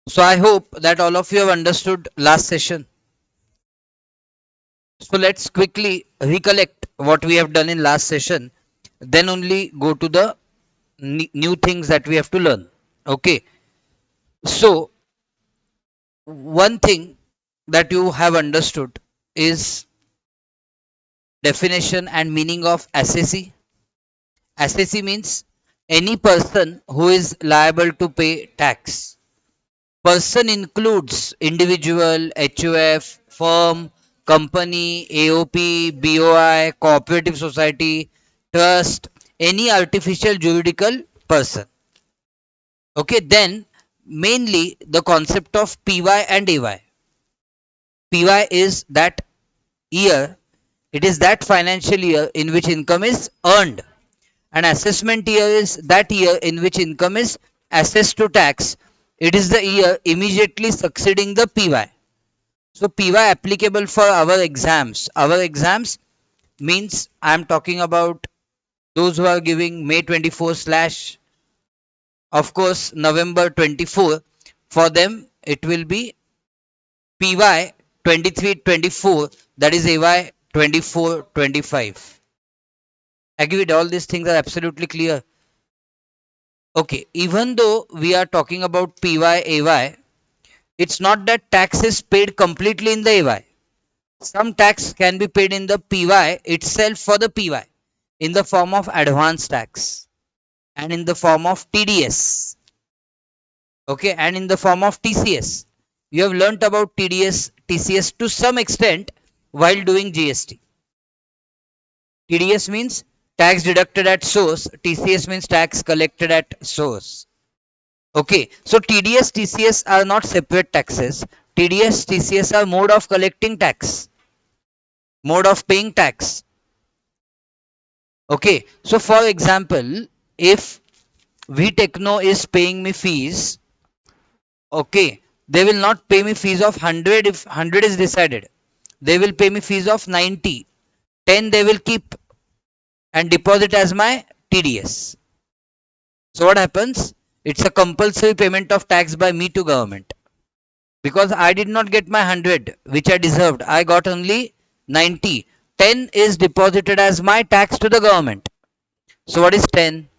So I hope that all of you have understood last session. So let's quickly recollect what we have done in last session. Then only go to the new things that we have to learn. Okay. So one thing that you have understood is definition and meaning of assessee. Assessee means any person who is liable to pay tax. Person includes individual, HUF, firm, company, AOP, BOI, cooperative society, trust, any artificial juridical person. Okay, then mainly the concept of PY and AY. PY is that year, it is that financial year in which income is earned. And assessment year is that year in which income is assessed to tax. It is the year immediately succeeding the PY. So PY applicable for our exams. Our exams means I am talking about those who are giving May 24 slash of course November 24. For them it will be PY 23-24, that is AY 24-25. Agreed, all these things are absolutely clear. Okay, even though we are talking about PY AY, it's not that tax is paid completely in the AY. Some tax can be paid in the PY itself for the PY in the form of advance tax and in the form of TDS. Okay, and in the form of TCS. You have learnt about TDS, TCS to some extent while doing GST. TDS means tax deducted at source, TCS means tax collected at source. Okay, so TDS, TCS are not separate taxes. TDS, TCS are mode of collecting tax, mode of paying tax. Okay, so for example, if VTechno is paying me fees, okay, they will not pay me fees of 100 if 100 is decided. They will pay me fees of 90. 10 they will keep and deposit as my TDS. So what happens? It's a compulsory payment of tax by me to government. Because I did not get my 100 which I deserved. I got only 90. 10 is deposited as my tax to the government. So what is 10?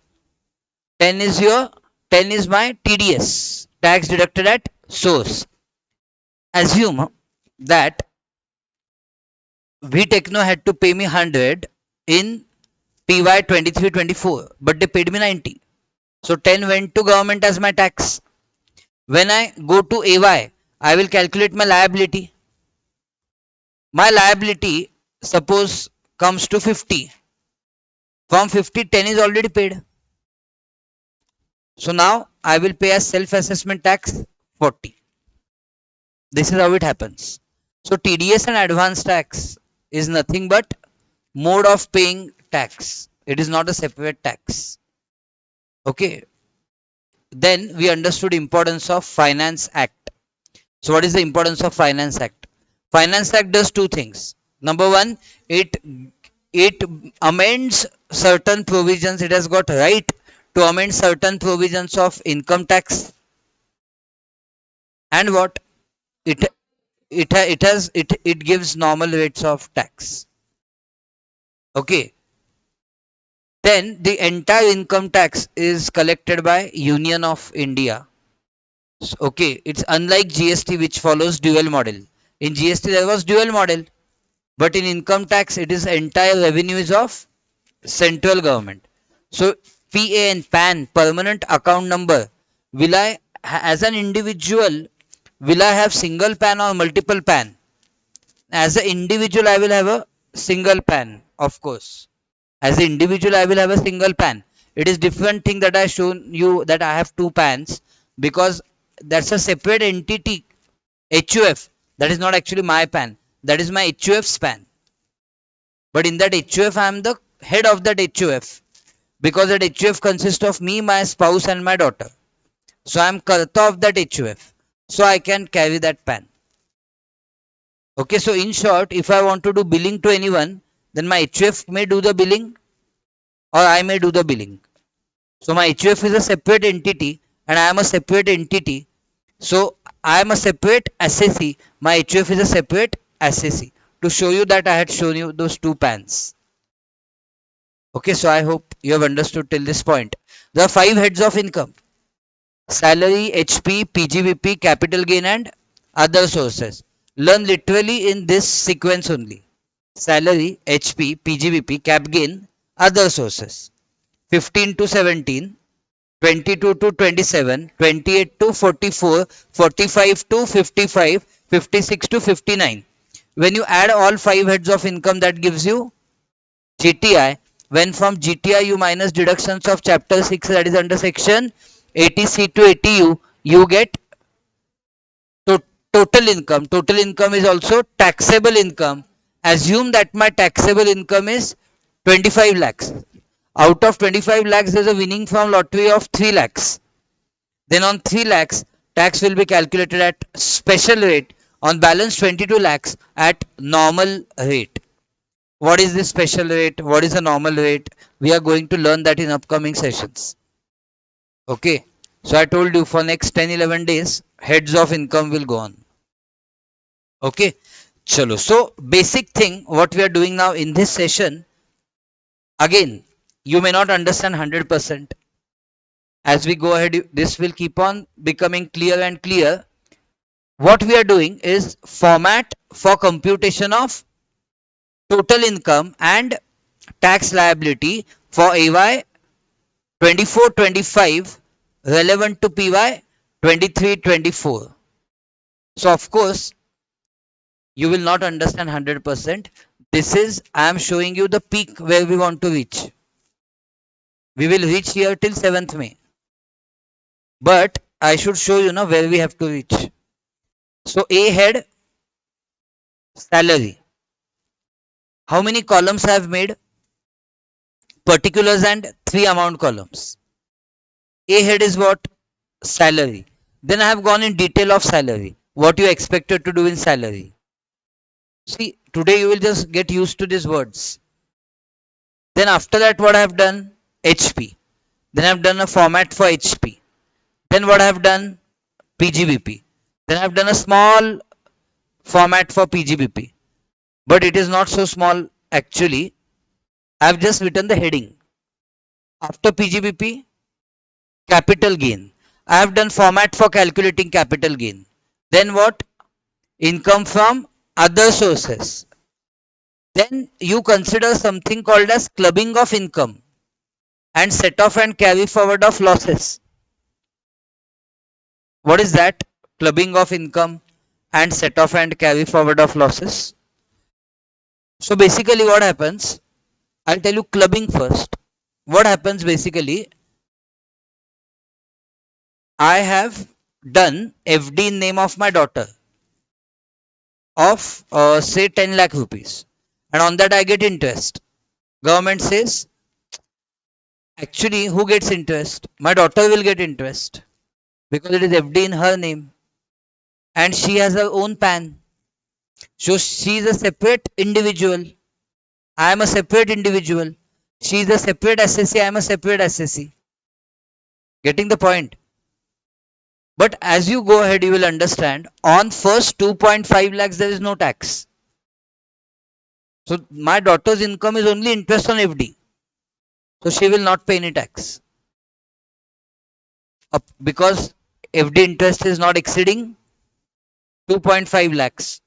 10 is your 10 is my TDS, tax deducted at source. Assume that VTechno had to pay me 100 in PY 23-24, but they paid me 90. So 10 went to government as my tax. When I go to AY, I will calculate my liability. My liability, suppose, comes to 50. From 50, 10 is already paid. So now I will pay as self-assessment tax 40. This is how it happens. So TDS and advance tax is nothing but mode of paying tax. It is not a separate tax. Okay. Then we understood importance of Finance Act. So what is the importance of Finance Act? Finance Act does two things. Number one, it amends certain provisions. It has got right to amend certain provisions of income tax. And what it gives normal rates of tax. Okay, then the entire income tax is collected by Union of India. Okay, it's unlike GST which follows dual model. In GST there was dual model, but in income tax it is entire revenue is of central government. So PAN permanent account number, will I as an individual, will I have single PAN or multiple PAN? As an individual I will have a single PAN, of course. As an individual I will have a single PAN. It is different thing that I shown you that I have two PANs, because that's a separate entity. HUF, that is not actually my PAN, that is my HUF's PAN. But in that HUF I am the head of that HUF, because that HUF consists of me, my spouse and my daughter. So I am karta of that HUF, so I can carry that PAN. Okay, so in short, if I want to do billing to anyone, then my HUF may do the billing or I may do the billing. So my HUF is a separate entity and I am a separate entity. So I am a separate assessee. My HUF is a separate assessee. To show you that I had shown you those two pans. Okay, so I hope you have understood till this point. There are five heads of income: salary, HP, PGBP, capital gain, and other sources. Learn literally in this sequence only: salary, HP, PGBP, cap gain, other sources. 15 to 17, 22 to 27, 28 to 44, 45 to 55, 56 to 59. When you add all five heads of income, that gives you GTI. When from GTI you minus deductions of chapter 6, that is under section 80C to 80U, you get to- total income. Total income is also taxable income. Assume that my taxable income is 25 lakhs. Out of 25 lakhs, there is a winning from lottery of 3 lakhs. Then on 3 lakhs, tax will be calculated at special rate. On balance 22 lakhs at normal rate. What is this special rate? What is the normal rate? We are going to learn that in upcoming sessions. Okay. So I told you for next 10-11 days, heads of income will go on. Okay. Chalo. So basic thing what we are doing now in this session, again, you may not understand 100%. As we go ahead, this will keep on becoming clear and clear. What we are doing is format for computation of total income and tax liability for AY 24-25 relevant to PY 23-24. So of course you will not understand 100%. This is I am showing you the peak where we want to reach. We will reach here till 7th May. But I should show you now where we have to reach. So A head, salary. How many columns I have made? Particulars and 3 amount columns. A head is what? Salary. Then I have gone in detail of salary. What you expected to do in salary. See, today you will just get used to these words. Then after that, what I have done? HP. Then I have done a format for HP. Then what I have done? PGBP. Then I have done a small format for PGBP. But it is not so small actually. I have just written the heading. After PGBP, capital gain. I have done format for calculating capital gain. Then what? Income from other sources. Then you consider something called as clubbing of income and set off and carry forward of losses. What is that? Clubbing of income and set off and carry forward of losses. So basically what happens? I'll tell you clubbing first. What happens basically? I have done FD in name of my daughter of say 10 lakh rupees, and on that I get interest. Government says actually who gets interest? My daughter will get interest because it is FD in her name and she has her own PAN. So she is a separate individual. I am a separate individual. She is a separate assessee. I am a separate assessee. Getting the point? But as you go ahead, you will understand on first 2.5 lakhs there is no tax. So my daughter's income is only interest on FD. So she will not pay any tax because FD interest is not exceeding 2.5 lakhs.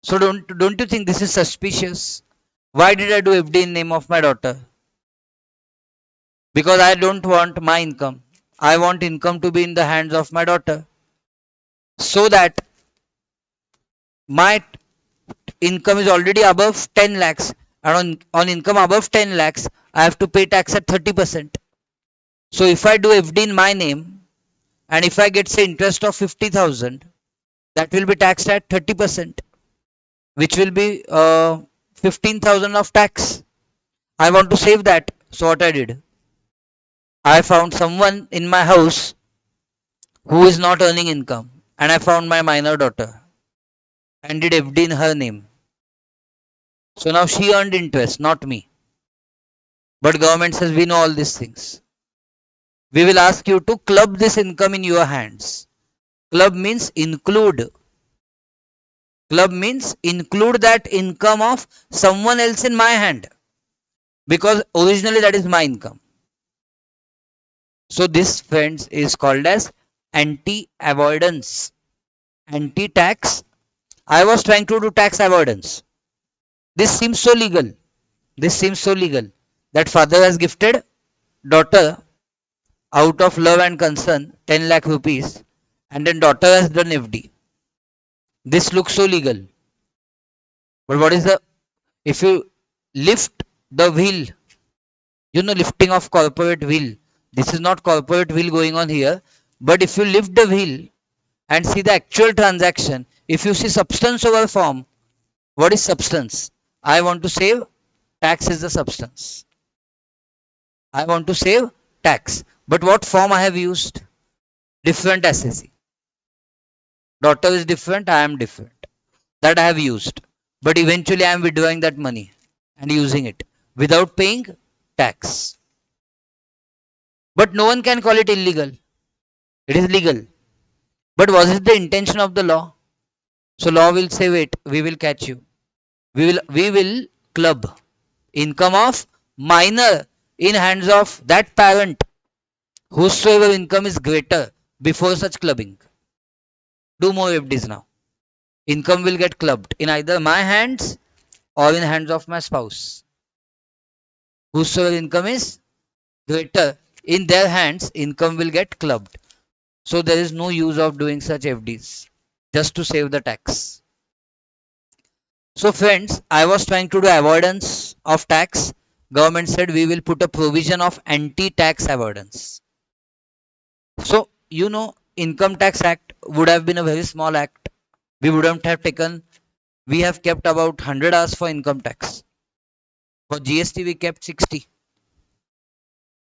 So don't you think this is suspicious? Why did I do FD in name of my daughter? Because I don't want my income. I want income to be in the hands of my daughter so that my income is already above 10 lakhs, and on income above 10 lakhs I have to pay tax at 30%. So if I do FD in my name and if I get say interest of 50,000, that will be taxed at 30%, which will be 15,000 of tax. I want to save that. So what I did, I found someone in my house who is not earning income, and I found my minor daughter and did FD in her name. So now she earned interest, not me. But government says we know all these things. We will ask you to club this income in your hands. Club means include. Club means include that income of someone else in my hand, because originally that is my income. So this, friends, is called as anti-avoidance. Anti-tax. I was trying to do tax avoidance. This seems so legal. This seems so legal that father has gifted daughter out of love and concern 10 lakh rupees, and then daughter has done FD. This looks so legal. But what is the, if you lift the wheel, lifting of corporate wheel. This is not corporate wheel going on here. But if you lift the wheel and see the actual transaction, if you see substance over form, what is substance? I want to save, tax is the substance. I want to save tax. But what form I have used? Different SSE. Daughter is different, I am different. That I have used. But eventually I am withdrawing that money and using it without paying tax. But no one can call it illegal. It is legal. But was it the intention of the law? So law will say, wait, we will catch you. We will club income of minor in hands of that parent whosoever income is greater before such clubbing. Do more FDs now. Income will get clubbed in either my hands or in hands of my spouse. Whosoever income is greater in their hands, income will get clubbed. So there is no use of doing such FDs just to save the tax. So friends, I was trying to do avoidance of tax. Government said we will put a provision of anti-tax avoidance. So, Income Tax Act would have been a very small act. We wouldn't have taken, we have kept about 100 hours for income tax. For GST, we kept 60.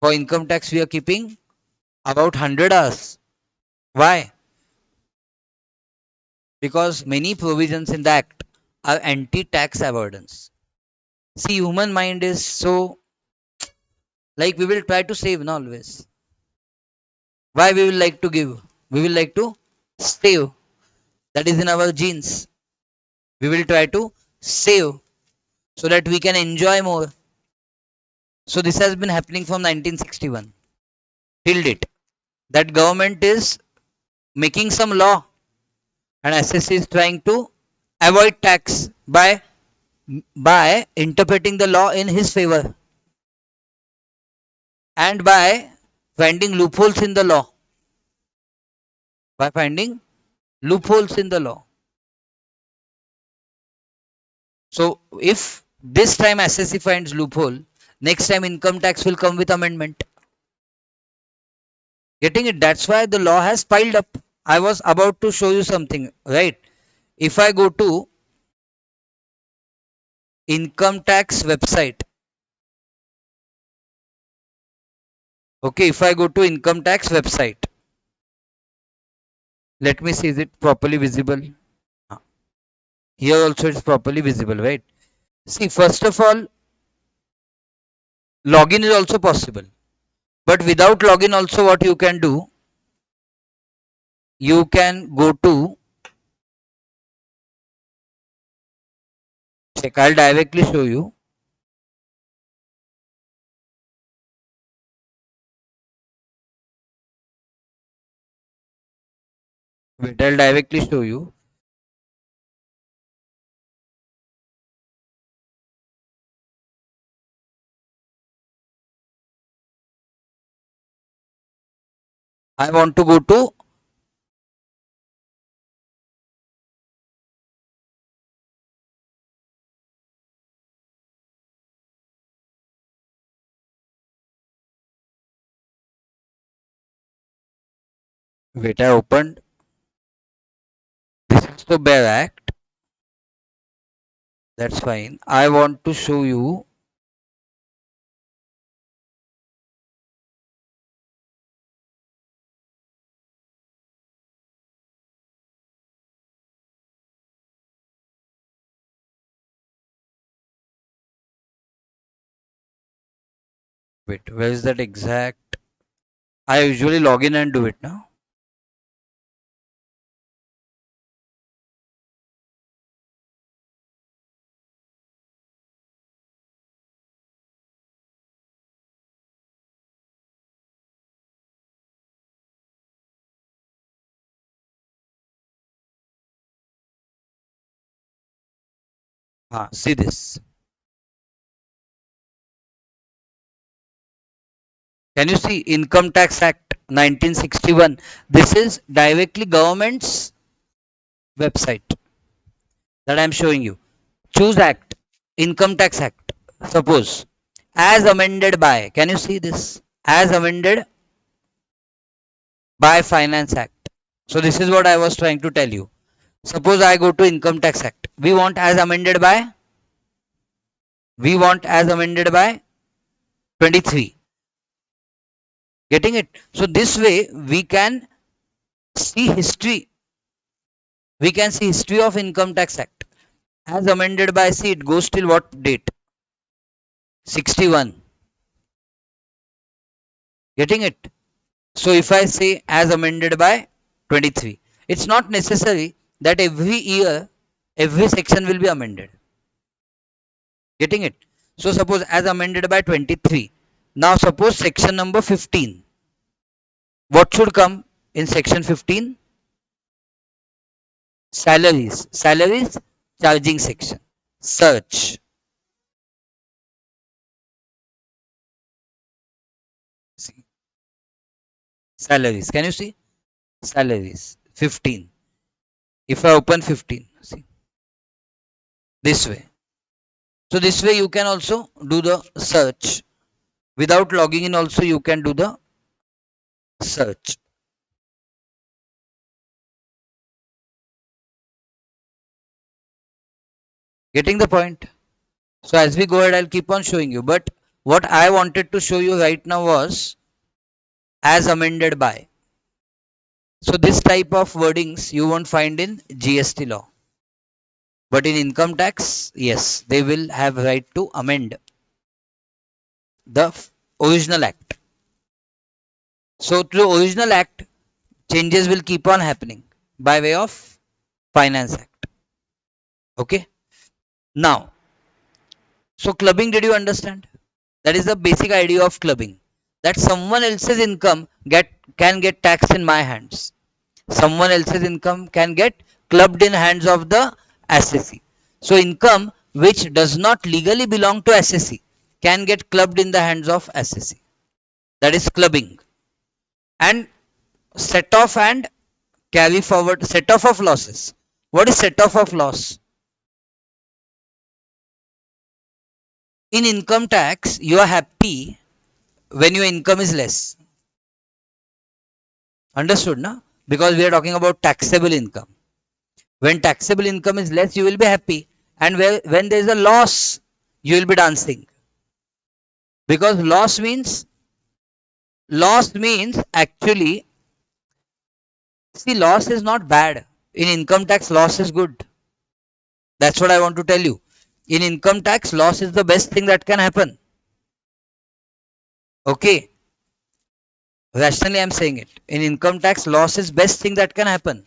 For income tax, we are keeping about 100 hours. Why? Because many provisions in the act are anti-tax avoidance. See, human mind is so, like, we will try to save now always. Why we will like to give? We will like to save. That is in our genes. We will try to save so that we can enjoy more. So this has been happening from 1961 till date. That government is making some law and SSC is trying to avoid tax by interpreting the law in his favor and by finding loopholes in the law. By finding loopholes in the law. So if this time SSC finds loophole, next time income tax will come with amendment. Getting it? That's why the law has piled up. I was about to show you something, right? If I go to income tax website, okay, if I go to income tax website, let me see, is it properly visible? Here also it's properly visible, right? See, first of all, login is also possible. But without login also, what you can do, you can go to, check, I'll directly show you. Wait, I'll directly show you. I want to go to, wait, I opened. This is the bare act. That's fine. I want to show you. Wait, where is that exact? I usually log in and do it now. See this. Can you see Income Tax Act 1961? This is directly government's website that I am showing you. Choose Act, Income Tax Act. Suppose, as amended by, can you see this? As amended by Finance Act. So this is what I was trying to tell you. Suppose I go to Income Tax Act. We want as amended by 23. Getting it? So this way see history. We can see history of Income Tax Act. As amended by, see, it goes till what date? 61. Getting it? So if I say as amended by 23, it's not necessary that every year every section will be amended. Getting it? So suppose as amended by 23. Now suppose section number 15. What should come in section 15? Salaries. Salaries, charging section. Search. See. Salaries. Can you see? Salaries. 15. If I open 15, see. This way. So this way you can also do the search. Without logging in also you can do the search. Getting the point? So as we go ahead, I'll keep on showing you. But what I wanted to show you right now was as amended by. So this type of wordings you won't find in GST law. But in income tax, yes, they will have right to amend the original act. So through original act, changes will keep on happening by way of Finance Act. Okay. Now, so clubbing, did you understand? That is the basic idea of clubbing. That someone else's income can get taxed in my hands. Someone else's income can get clubbed in hands of the assessee. So income which does not legally belong to assessee can get clubbed in the hands of assessee. That is clubbing. And set off and carry forward, set off of losses. What is set off of loss? In income tax, you are happy when your income is less. Understood, na? Because we are talking about taxable income. When taxable income is less, you will be happy. And when there is a loss, you will be dancing. Because loss means actually, see, loss is not bad. In income tax, loss is good. That's what I want to tell you. In income tax, loss is the best thing that can happen. Okay. Rationally, I'm saying it. In income tax, loss is best thing that can happen.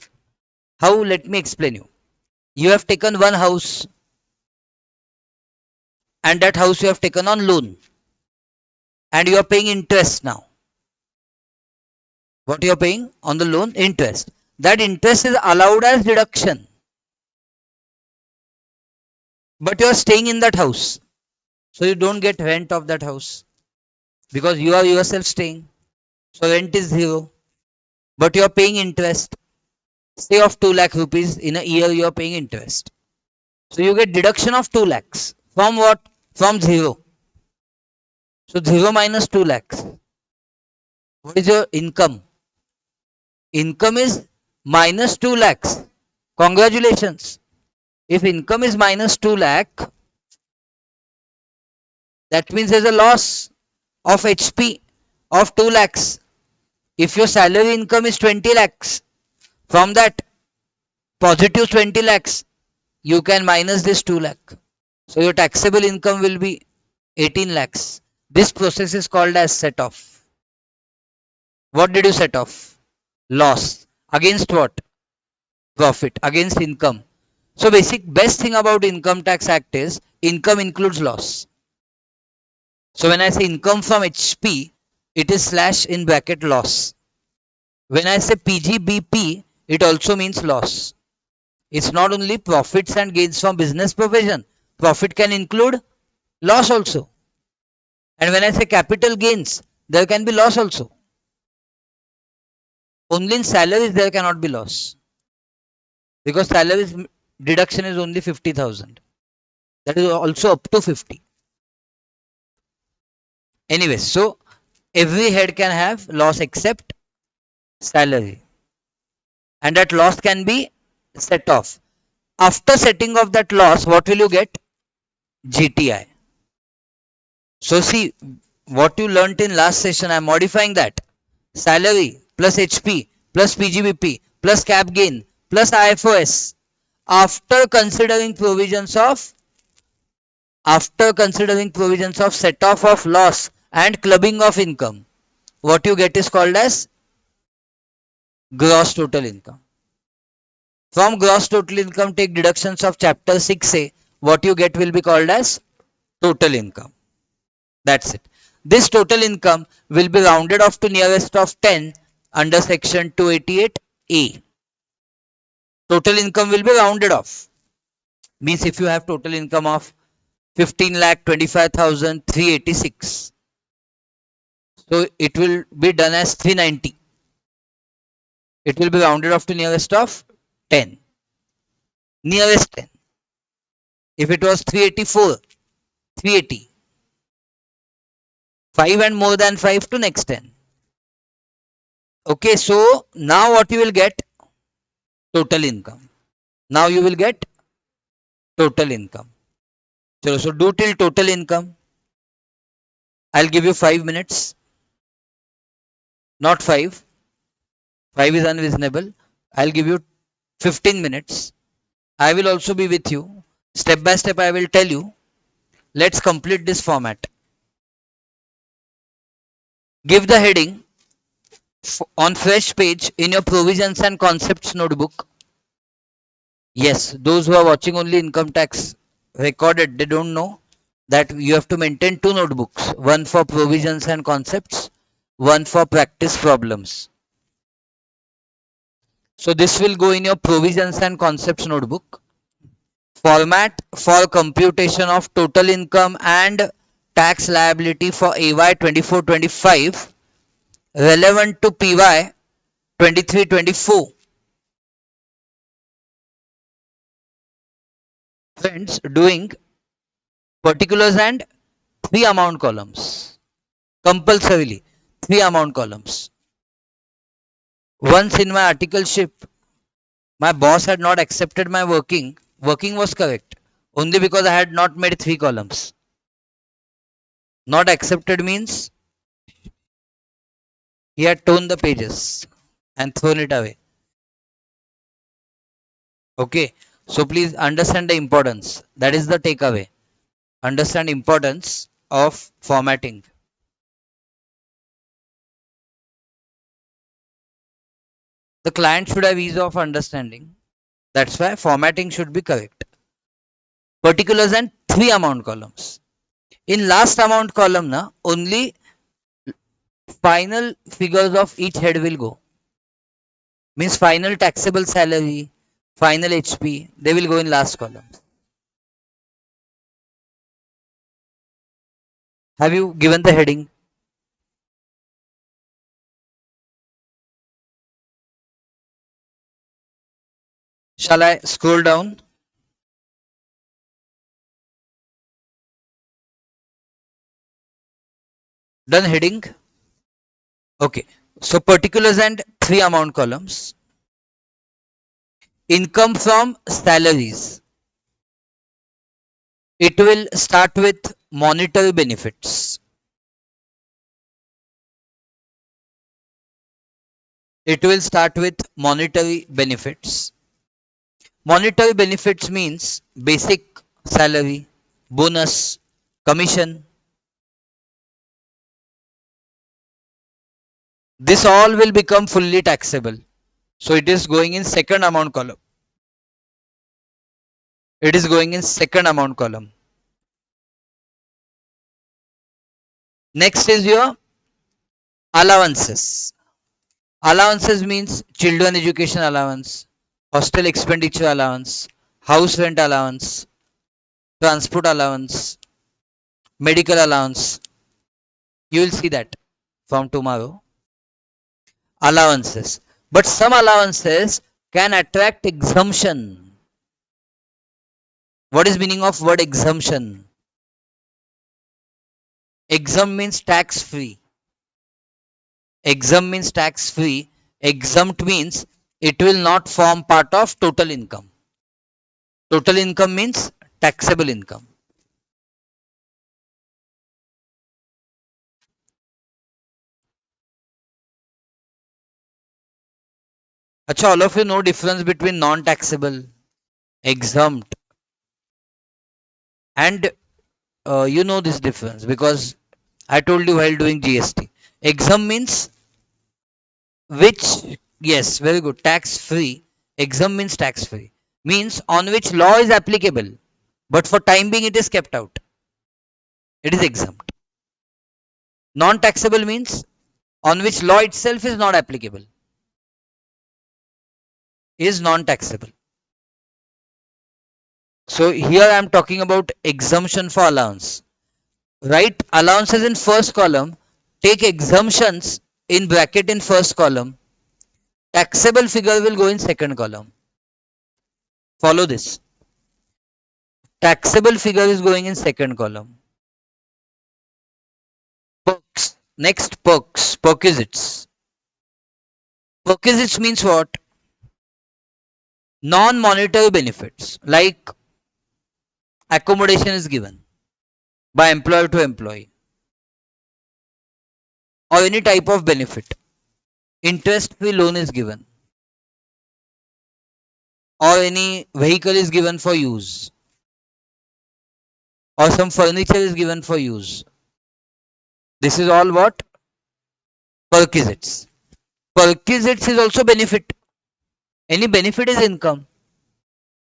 How? Let me explain you. You have taken one house and that house you have taken on loan and you are paying interest now. What you are paying on the loan? Interest. That interest is allowed as deduction. But you are staying in that house. So you don't get rent of that house because you are yourself staying. So rent is zero. But you are paying interest. Say of 2 lakh rupees in a year you are paying interest. So you get deduction of 2 lakhs. From what? From zero. So 0 minus 2 lakhs. What is your income? Income is minus 2 lakhs. Congratulations. If income is minus 2 lakh, that means there's a loss of HP of 2 lakhs. If your salary income is 20 lakhs, from that positive 20 lakhs, you can minus this 2 lakh. So your taxable income will be 18 lakhs. This process is called as set off. What did you set off? Loss. Against what? Profit. Against income. So best thing about income tax act is income includes loss. So when I say income from HP, it is slash in bracket loss. When I say PGBP, it also means loss. It's not only profits and gains from business provision. Profit can include loss also. And when I say capital gains, there can be loss also. Only in salaries there cannot be loss. Because salaries deduction is only 50,000. That is also up to 50. Anyway, so every head can have loss except salary. And that loss can be set off. After setting off that loss, what will you get? GTI. So see, what you learnt in last session, I am modifying that. Salary plus HP plus PGBP plus cap gain plus IFOS after considering provisions of set off of loss and clubbing of income, what you get is called as gross total income. From gross total income, take deductions of chapter 6A. What you get will be called as total income. That's it. This total income will be rounded off to nearest of 10 under section 288A. Total income will be rounded off. Means if you have total income of 15,25,386, so it will be done as 390. It will be rounded off to nearest of 10. Nearest 10. If it was 384, 380. 5 and more than 5 to next 10. Okay, so now what you will get? Total income. Now you will get total income. So do till total income. I'll give you 5 minutes. Not 5. 5 is unreasonable. I'll give you 15 minutes. I will also be with you. Step by step I will tell you. Let's complete this format. Give the heading on fresh page in your provisions and concepts notebook. Yes, those who are watching only income tax recorded, they don't know that you have to maintain two notebooks, one for provisions and concepts, one for practice problems. So this will go in your provisions and concepts notebook. Format for computation of total income and tax liability for AY 24-25 relevant to PY 23-24. Friends, doing particulars and three amount columns. Compulsorily, three amount columns. Once in my articleship, my boss had not accepted my working. Working was correct. Only because I had not made three columns. Not accepted means he had torn the pages and thrown it away. Okay. So please understand the importance. That is the takeaway. Understand importance of formatting. The client should have ease of understanding. That's why formatting should be correct. Particulars and three amount columns. In last amount column, only final figures of each head will go. Means final taxable salary, final HP, they will go in last column. Have you given the heading? Shall I scroll down? Done heading? Okay. So particulars and three amount columns. Income from salaries. It will start with monetary benefits. It will start with monetary benefits. Monetary benefits means basic salary, bonus, commission. This all will become fully taxable. So it is going in second amount column. It is going in second amount column. Next is your allowances. Allowances means children education allowance, hostel expenditure allowance, house rent allowance, transport allowance, medical allowance. You will see that from tomorrow. Allowances. But some allowances can attract exemption. What is meaning of word exemption? Exempt means tax free. Exempt means tax free. Exempt means it will not form part of total income. Total income means taxable income. Acha, all of you know difference between non-taxable, exempt, and you know this difference because I told you while doing GST. Exempt means which, yes, very good, tax free. Exempt means tax free. Means on which law is applicable, but for time being it is kept out. It is exempt. Non-taxable means on which law itself is not applicable, is non-taxable. So here I am talking about exemption for allowance. Write allowances in first column, take exemptions in bracket in first column, taxable figure will go in second column. Follow this. Taxable figure is going in second column. Perks. Next perks. Perquisites. Perquisites means what? Non-monetary benefits like accommodation is given by employer to employee or any type of benefit. Interest free loan is given or any vehicle is given for use or some furniture is given for use. This is all what? Perquisites. Perquisites is also benefit. Any benefit is income.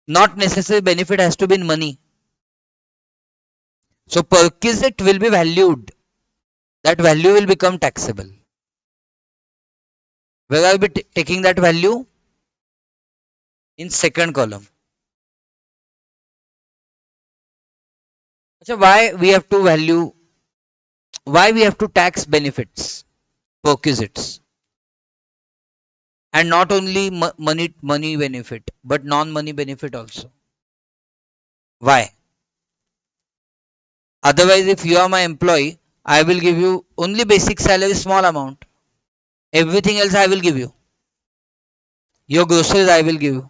Not necessary benefit has to be in money. So perquisite will be valued. That value will become taxable. Where I will be taking that value? In second column. So why we have to value? Why we have to tax benefits? Perquisites. And not only money benefit, but non-money benefit also. Why? Otherwise, if you are my employee, I will give you only basic salary, small amount. Everything else I will give you. Your groceries I will give you.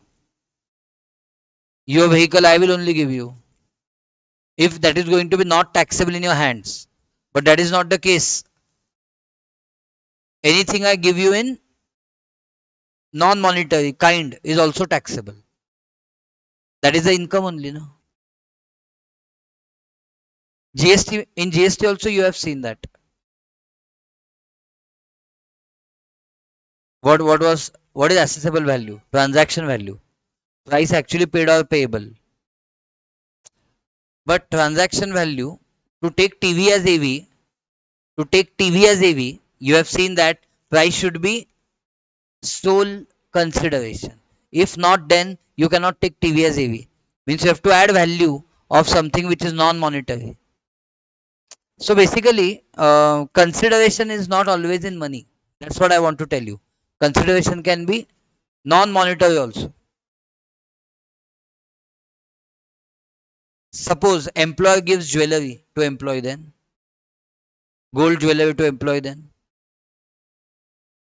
Your vehicle I will only give you. If that is going to be not taxable in your hands. But that is not the case. Anything I give you in non-monetary kind is also taxable. That is the income only, no? GST, in GST also you have seen that. What is accessible value? Transaction value. Price actually paid or payable. But transaction value, to take TV as AV, you have seen that price should be sole consideration. If not, then you cannot take TV as AV. Means you have to add value of something which is non-monetary. So basically, consideration is not always in money. That's what I want to tell you. Consideration can be non-monetary also. Suppose employer gives jewelry to employee, then gold jewelry to employee, then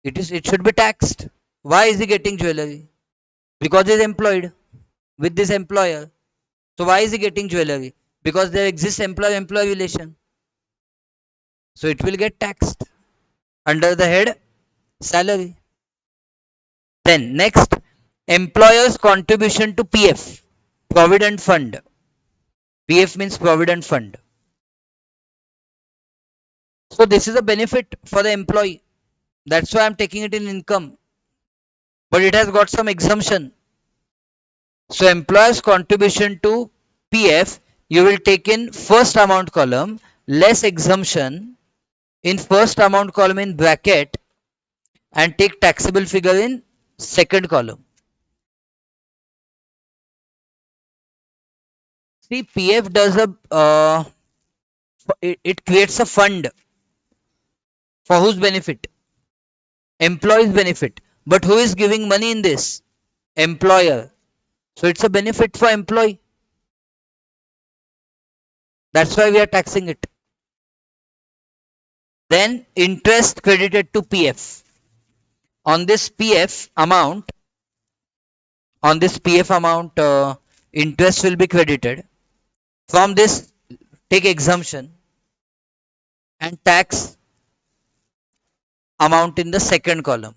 it should be taxed. Why is he getting jewelry? Because he is employed with this employer. So why is he getting jewelry? Because there exists employer-employee relation. So it will get taxed under the head salary. Then next, employer's contribution to PF, Provident Fund. PF means Provident Fund. So this is a benefit for the employee. That's why I'm taking it in income. But it has got some exemption. So employer's contribution to PF, you will take in first amount column, less exemption in first amount column in bracket, and take taxable figure in second column. See, PF does a it creates a fund for whose benefit? Employees benefit. But who is giving money in this? Employer. So it's a benefit for employee. That's why we are taxing it. Then interest credited to PF. On this PF amount, on this PF amount, interest will be credited. From this, take exemption and tax amount in the second column.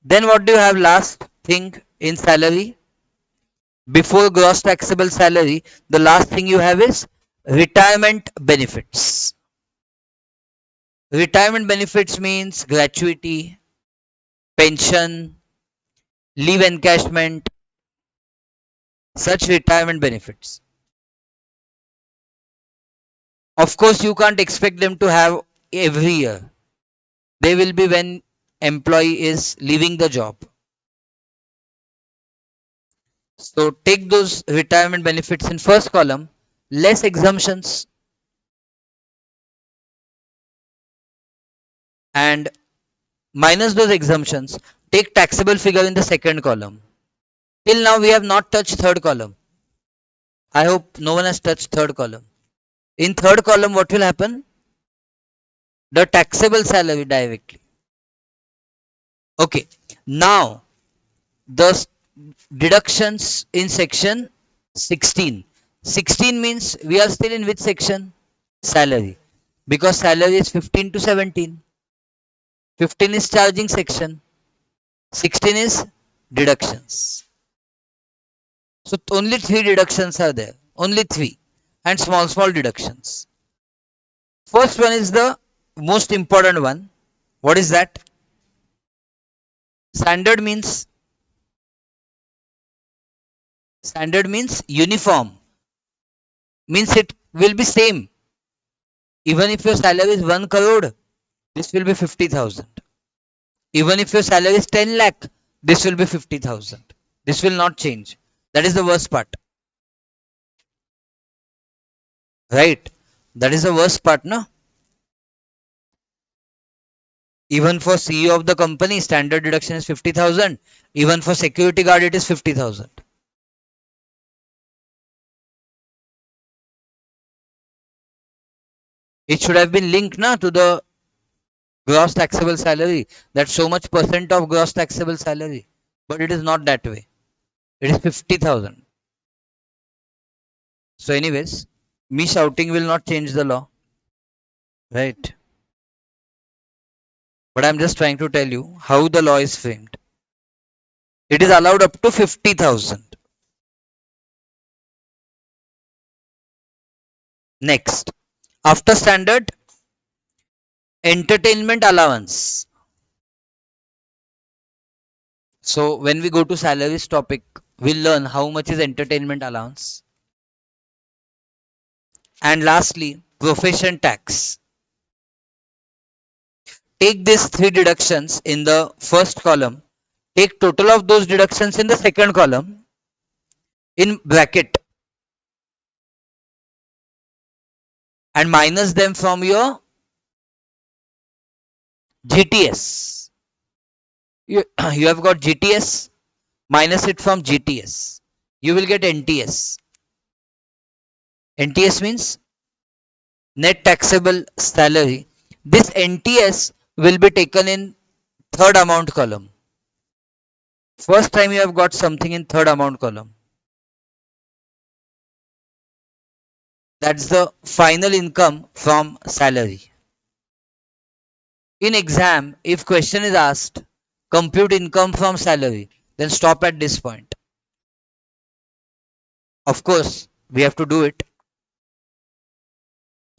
Then what do you have last thing in salary? Before gross taxable salary, the last thing you have is retirement benefits. Retirement benefits means gratuity, pension, leave encashment, such retirement benefits. Of course, you can't expect them to have every year. They will be when employee is leaving the job. So take those retirement benefits in first column, less exemptions, and minus those exemptions, take taxable figure in the second column. Till now we have not touched third column. I hope no one has touched third column. In third column what will happen? The taxable salary directly. Okay. Now the deductions in section 16. 16 means we are still in which section? Salary. Because salary is 15 to 17. 15 is charging section. 16 is deductions. So only three deductions are there. Only three. And small deductions. First one is the most important one. What is that? Standard means uniform. Means it will be same. Even if your salary is 1 crore, this will be 50,000. Even if your salary is 10 lakh, this will be 50,000. This will not change. That is the worst part. Right? That is the worst part, no? Even for CEO of the company, standard deduction is 50,000. Even for security guard, it is 50,000. It should have been linked na, to the gross taxable salary. That's so much percent of gross taxable salary. But it is not that way. It is 50,000. So anyways, me shouting will not change the law. Right? But I'm just trying to tell you how the law is framed. It is allowed up to 50,000. Next, after standard, entertainment allowance. So when we go to salaries topic, we'll learn how much is entertainment allowance. And lastly, profession tax. Take these three deductions in the first column. Take total of those deductions in the second column in bracket and minus them from your GTS. You have got GTS, minus it from GTS. You will get NTS. NTS means net taxable salary. This NTS will be taken in third amount column. First time you have got something in third amount column. That's the final income from salary. In exam, if question is asked, compute income from salary, then stop at this point. Of course, we have to do it.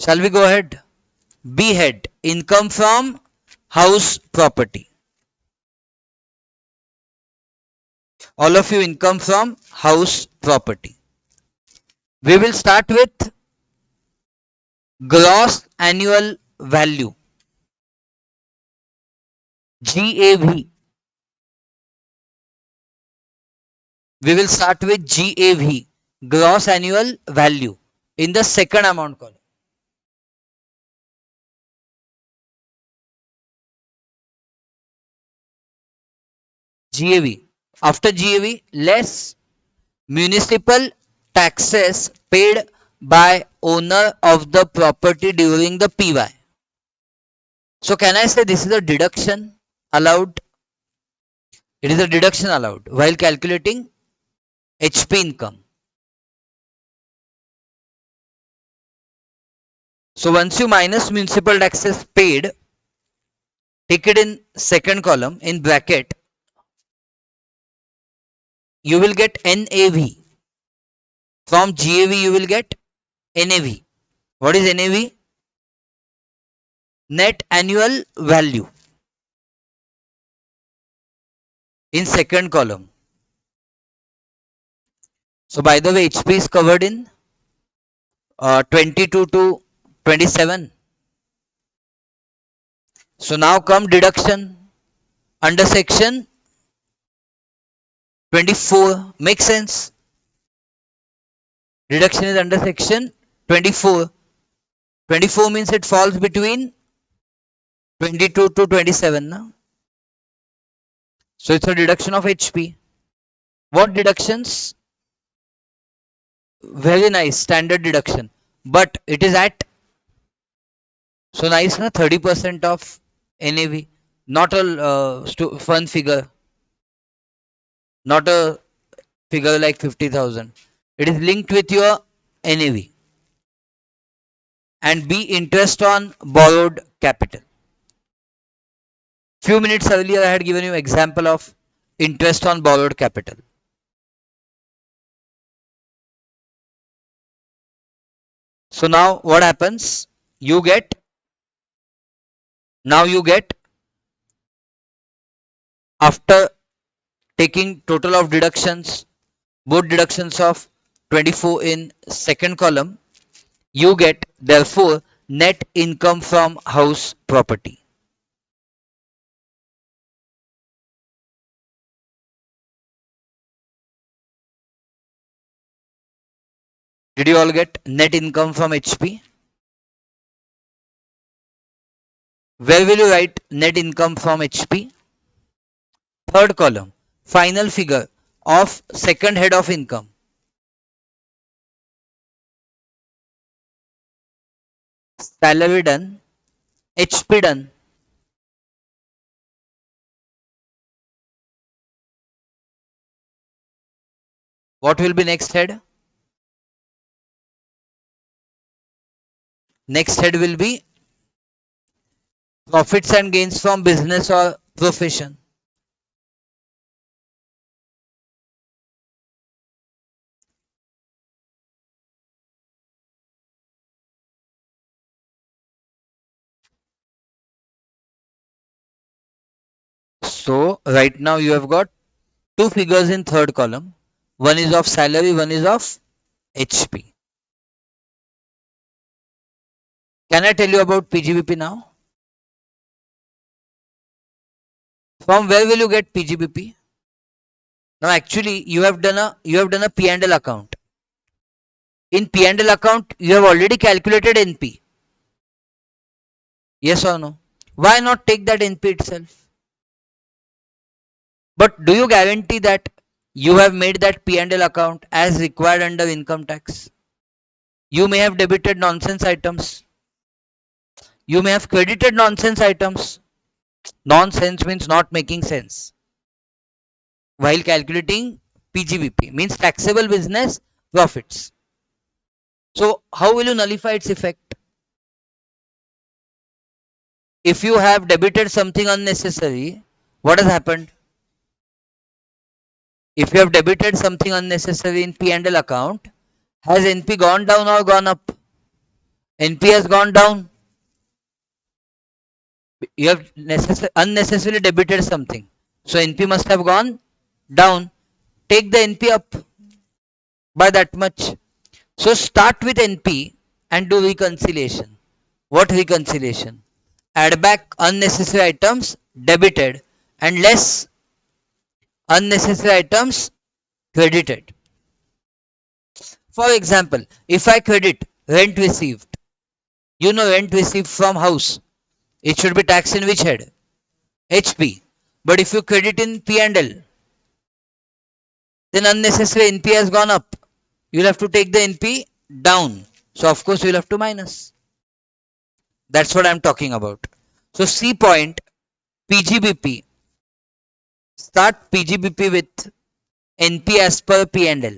Shall we go ahead? B head, income from house property. All of you, income from house property. We will start with gross annual value, GAV. We will start with GAV, gross annual value, in the second amount column. GAV. After GAV, less municipal taxes paid by owner of the property during the PY. So can I say this is a deduction allowed? It is a deduction allowed while calculating HP income. So once you minus municipal taxes paid, take it in second column in bracket, you will get NAV. From GAV you will get NAV. What is NAV? Net annual value, in second column. So by the way, HP is covered in 22 to 27. So now come deduction under section 24. Makes sense? Deduction is under section 24. 24 means it falls between 22 to 27. Na? So it's a deduction of HP. What deductions? Very nice, standard deduction. But it is at, so nice, na, 30% of NAV. Not a fun figure. Not a figure like 50,000. It is linked with your NAV. And B, interest on borrowed capital. Few minutes earlier I had given you example of interest on borrowed capital. So now what happens? You get, now you get, after taking total of deductions, both deductions of 24 in second column, you get therefore net income from house property. Did you all get net income from HP? Where will you write net income from HP? Third column, final figure of second head of income. Salary done, HP done. What will be next head? Next head will be profits and gains from business or profession. So right now you have got two figures in third column. One is of salary, one is of HP. Can I tell you about PGBP now? From where will you get PGBP? Now actually you have done a P&L account. In P&L account you have already calculated NP. Yes or no? Why not take that NP itself? But do you guarantee that you have made that P&L account as required under income tax? You may have debited nonsense items. You may have credited nonsense items. Nonsense means not making sense. While calculating PGBP means taxable business profits. So how will you nullify its effect? If you have debited something unnecessary, what has happened? If you have debited something unnecessary in P&L account, has NP gone down or gone up? NP has gone down. You have unnecessarily debited something. So NP must have gone down. Take the NP up by that much. So start with NP and do reconciliation. What reconciliation? Add back unnecessary items debited and less unnecessary items credited. For example, if I credit rent received, rent received from house, it should be taxed in which head? HP. But if you credit in P and L, then unnecessary NP has gone up. You'll have to take the NP down. So of course you'll have to minus. That's what I'm talking about. So C point PGBP. Start PGBP with NP as per P and L.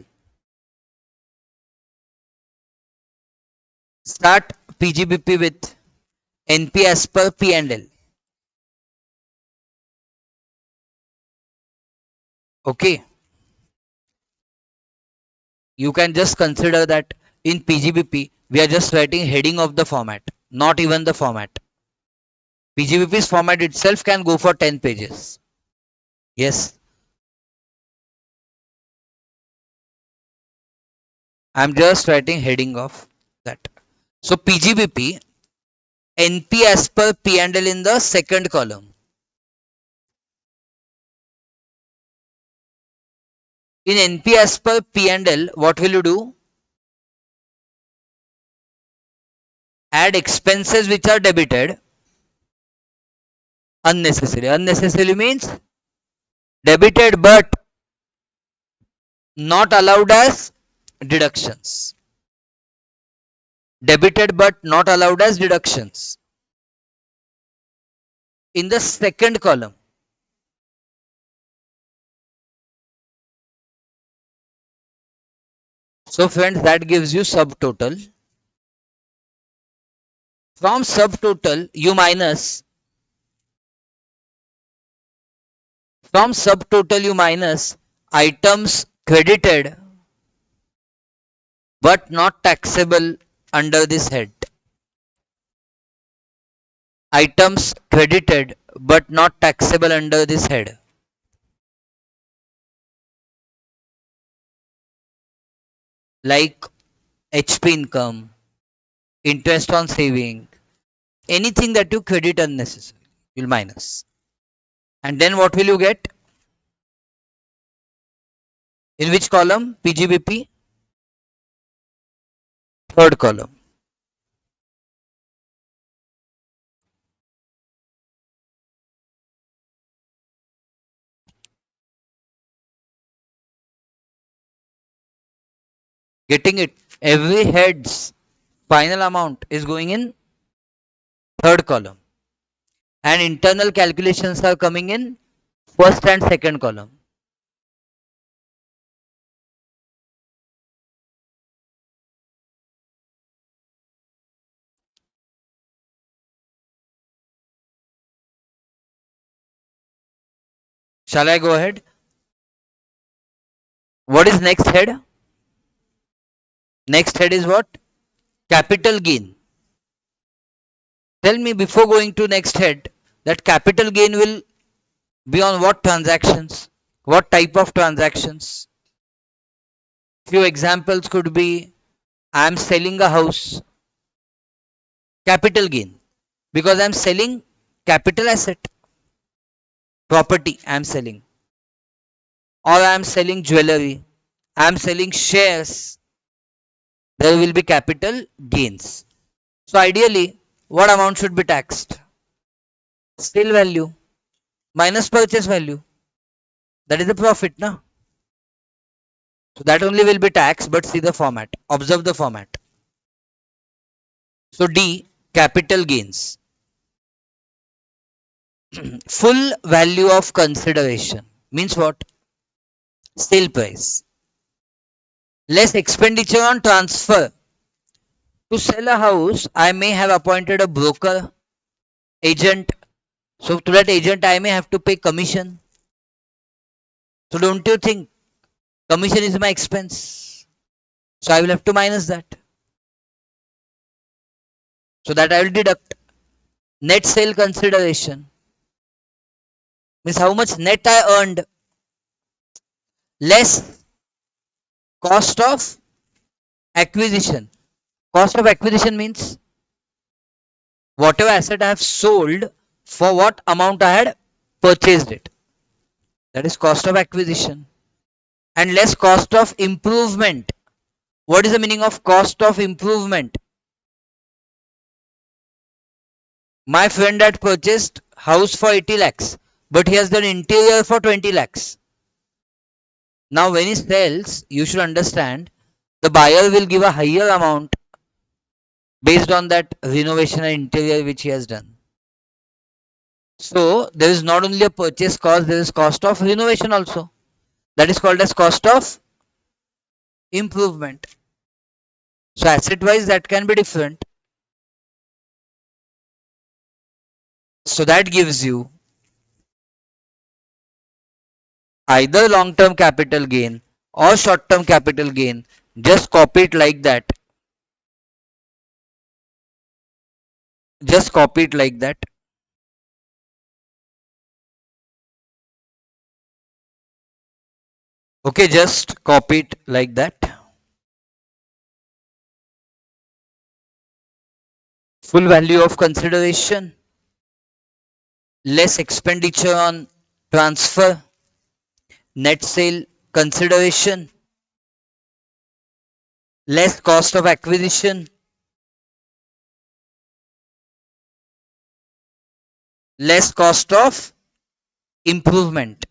Start PGBP with NP as per P and L. Okay. You can just consider that in PGBP we are just writing heading of the format, not even the format. PGBP's format itself can go for 10 pages. Yes, I'm just writing heading of that. So PGBP NP as per P and L in the second column. In NP as per P and L, what will you do? Add expenses which are debited unnecessary. Unnecessary means debited but not allowed as deductions. Debited but not allowed as deductions. In the second column. So friends, that gives you subtotal. From subtotal, you minus items credited but not taxable under this head. Items credited but not taxable under this head. Like HP income, interest on saving, anything that you credit unnecessary, you'll minus. And then what will you get? In which column? PGBP? Third column. Getting it? Every head's final amount is going in third column. And internal calculations are coming in first and second column. Shall I go ahead? What is next head? Next head is what? Capital gain. Tell me before going to next head that capital gain will be on what transactions? What type of transactions? Few examples could be I am selling a house, capital gain, because I am selling capital asset, property I am selling, or I am selling jewelry, I am selling shares, there will be capital gains. So ideally, what amount should be taxed? Sale value minus purchase value. That is the profit, na? So that only will be taxed, but see the format. Observe the format. So D, capital gains. Full value of consideration means what? Sale price. Less expenditure on transfer. To sell a house, I may have appointed a broker, agent. So to that agent, I may have to pay commission. So don't you think commission is my expense? So I will have to minus that. So that I will deduct. Net sale consideration means how much net I earned less cost of acquisition. Cost of acquisition means whatever asset I have sold for what amount I had purchased it. That is cost of acquisition. And less cost of improvement. What is the meaning of cost of improvement? My friend had purchased house for 80 lakhs, but he has done interior for 20 lakhs. Now when he sells, you should understand the buyer will give a higher amount based on that renovation and interior which he has done. So there is not only a purchase cost, there is cost of renovation also. That is called as cost of improvement. So asset wise that can be different. So that gives you either long term capital gain or short term capital gain. Just copy it like that. Just copy it like that. Okay, just copy it like that. Full value of consideration, less expenditure on transfer, net sale consideration, less cost of acquisition, less cost of improvement.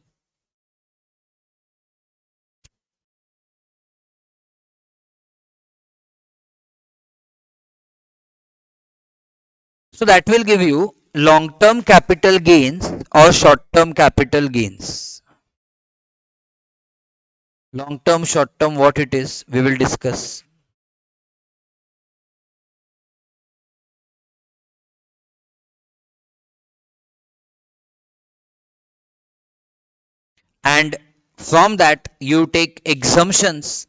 So that will give you long term capital gains or short term capital gains. Long term, short term, what it is, we will discuss. And from that, you take exemptions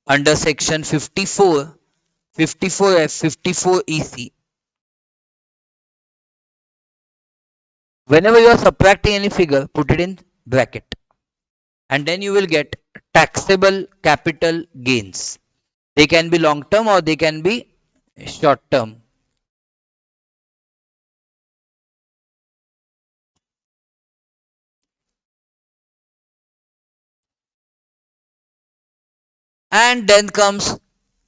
under section 54, 54F, 54EC. Whenever you are subtracting any figure, put it in bracket. And then you will get taxable capital gains. They can be long term or they can be short term. And then comes,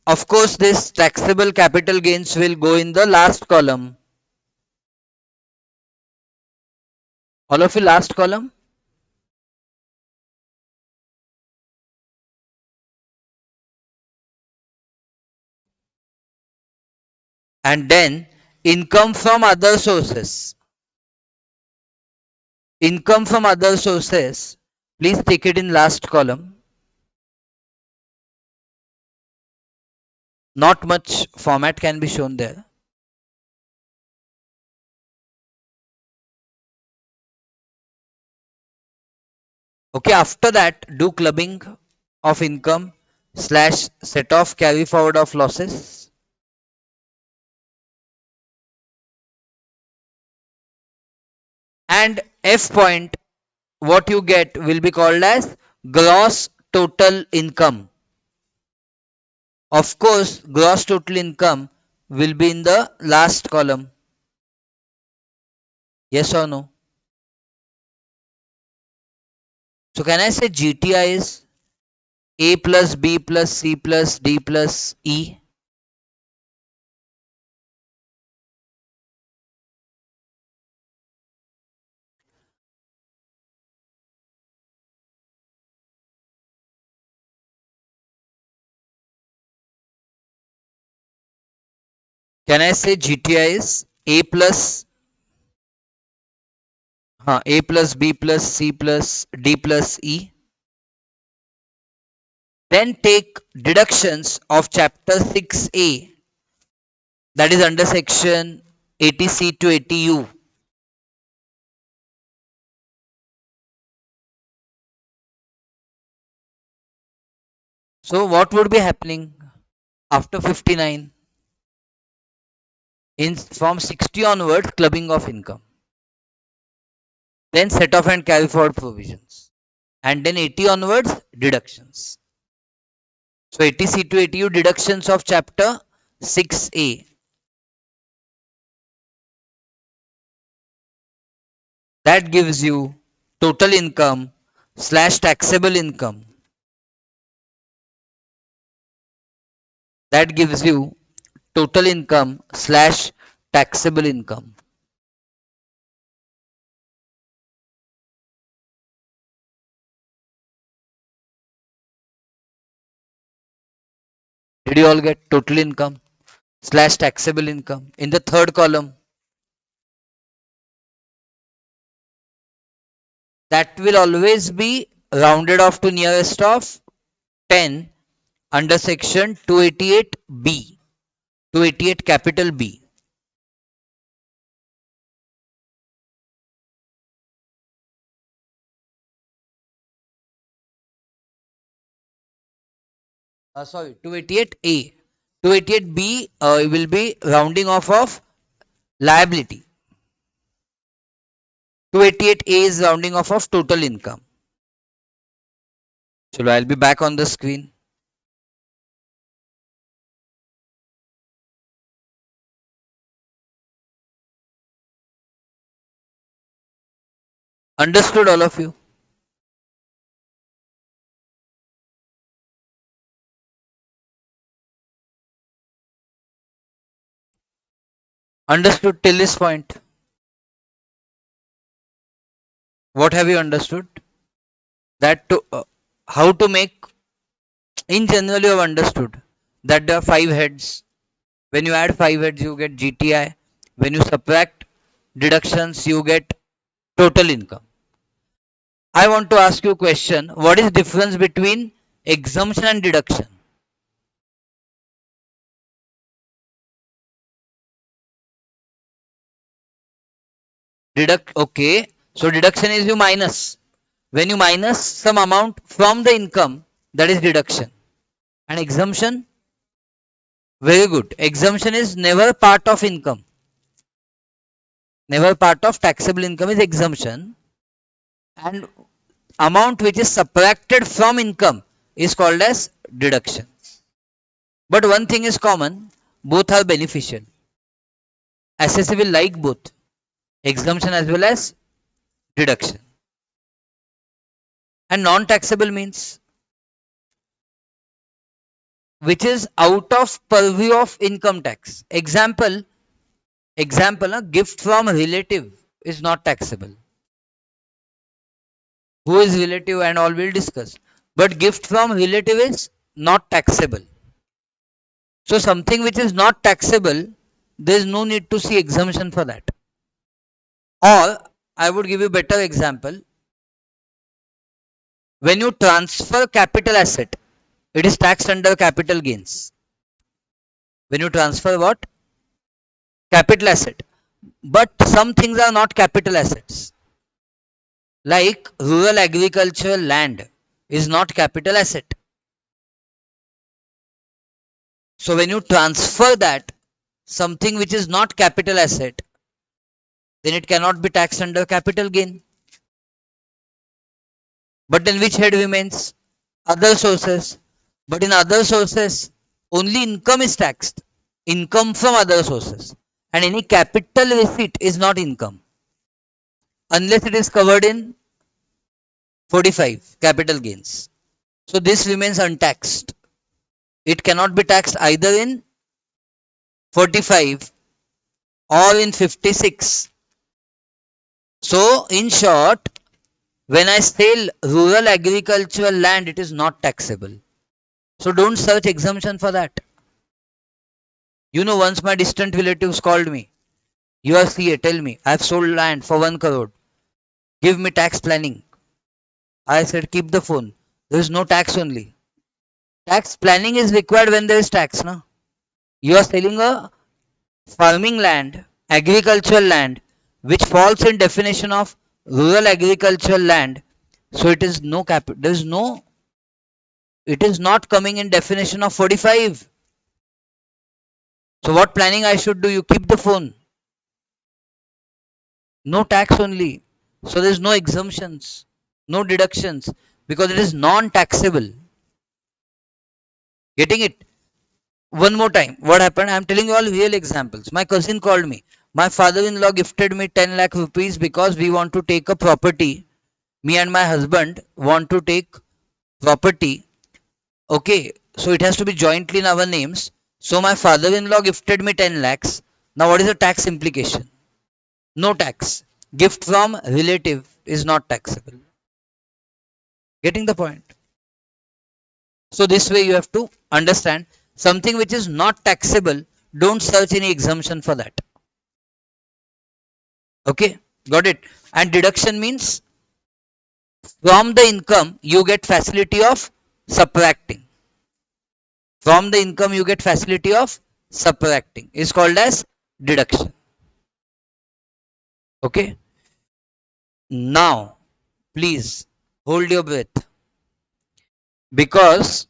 of course, this taxable capital gains will go in the last column. All of you, last column. And then income from other sources. Income from other sources. Please take it in last column. Not much format can be shown there. Okay, after that, do clubbing of income slash set off carry forward of losses. And F point, what you get will be called as gross total income. Of course, gross total income will be in the last column. Yes or no? So can I say GTI is A plus B plus C plus D plus E? Can I say GTI is A plus A plus B plus C plus D plus E? Then take deductions of chapter 6A, that is under section 80C to 80U. So what would be happening after 59? In from 60 onwards, clubbing of income. Then set off and carry forward provisions. And then 80 onwards, deductions. So 80C to 80U deductions of chapter 6A. That gives you total income slash taxable income. That gives you total income slash taxable income. Did you all get total income slash taxable income? In the third column, that will always be rounded off to nearest of 10 under section 288B, 288 capital B. Sorry, 288A. 288B will be rounding off of liability. 288A is rounding off of total income. So I'll be back on the screen. Understood all of you? Understood till this point? What have you understood? That how to make, in general you have understood that there are 5 heads. When you add 5 heads, you get GTI. When you subtract deductions, you get total income. I want to ask you a question. What is difference between exemption and deduction? Okay. So deduction is you minus. When you minus some amount from the income, that is deduction. And exemption, very good. Exemption is never part of income. Never part of taxable income is exemption. And amount which is subtracted from income is called as deduction. But one thing is common, both are beneficial. Assessor will like both, exemption as well as deduction. And non-taxable means which is out of purview of income tax. Example, a gift from a relative is not taxable. Who is relative and all will discuss. But gift from relative is not taxable. So something which is not taxable, there is no need to see exemption for that. Or I would give you a better example. When you transfer capital asset, it is taxed under capital gains. When you transfer what? Capital asset. But some things are not capital assets. Like rural agricultural land is not capital asset. So when you transfer that, something which is not capital asset, then it cannot be taxed under capital gain. But then which head remains? Other sources. But in other sources, only income is taxed. Income from other sources. And any capital receipt is not income. Unless it is covered in 45 capital gains. So this remains untaxed. It cannot be taxed either in 45 or in 56. So in short, when I sell rural agricultural land, it is not taxable. So don't search exemption for that. Once my distant relatives called me. You are CA, tell me, I have sold land for 1 crore. Give me tax planning. I said, keep the phone. There is no tax only. Tax planning is required when there is tax. No? You are selling a farming land, agricultural land, which falls in definition of rural agricultural land. So it is no capital. There is no, it is not coming in definition of 45. So what planning I should do? You keep the phone. No tax only. So there is no exemptions, no deductions because it is non-taxable. Getting it? One more time. What happened? I am telling you all real examples. My cousin called me. My father-in-law gifted me 10 lakh rupees because we want to take a property. Me and my husband want to take property. Okay. So it has to be jointly in our names. So my father-in-law gifted me 10 lakhs. Now what is the tax implication? No tax. Gift from relative is not taxable. Getting the point? So this way you have to understand something which is not taxable. Don't search any exemption for that. Okay, got it. And deduction means from the income you get facility of subtracting. From the income you get facility of subtracting is called as deduction. Okay. Now, please hold your breath because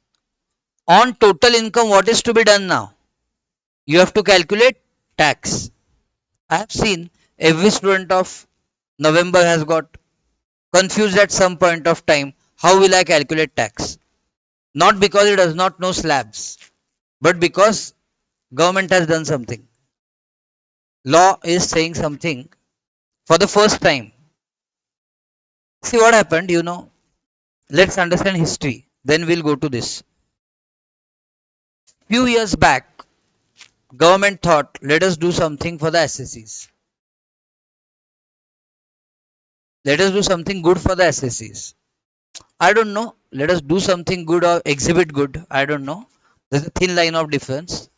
on total income, what is to be done now? You have to calculate tax. I have seen every student of November has got confused at some point of time. How will I calculate tax? Not because he does not know slabs, but because government has done something. Law is saying something for the first time. See what happened, Let's understand history. Then we'll go to this. Few years back, government thought, let us do something for the SSCs. Let us do something good for the SSCs. I don't know. Let us do something good or exhibit good. I don't know. There's a thin line of difference.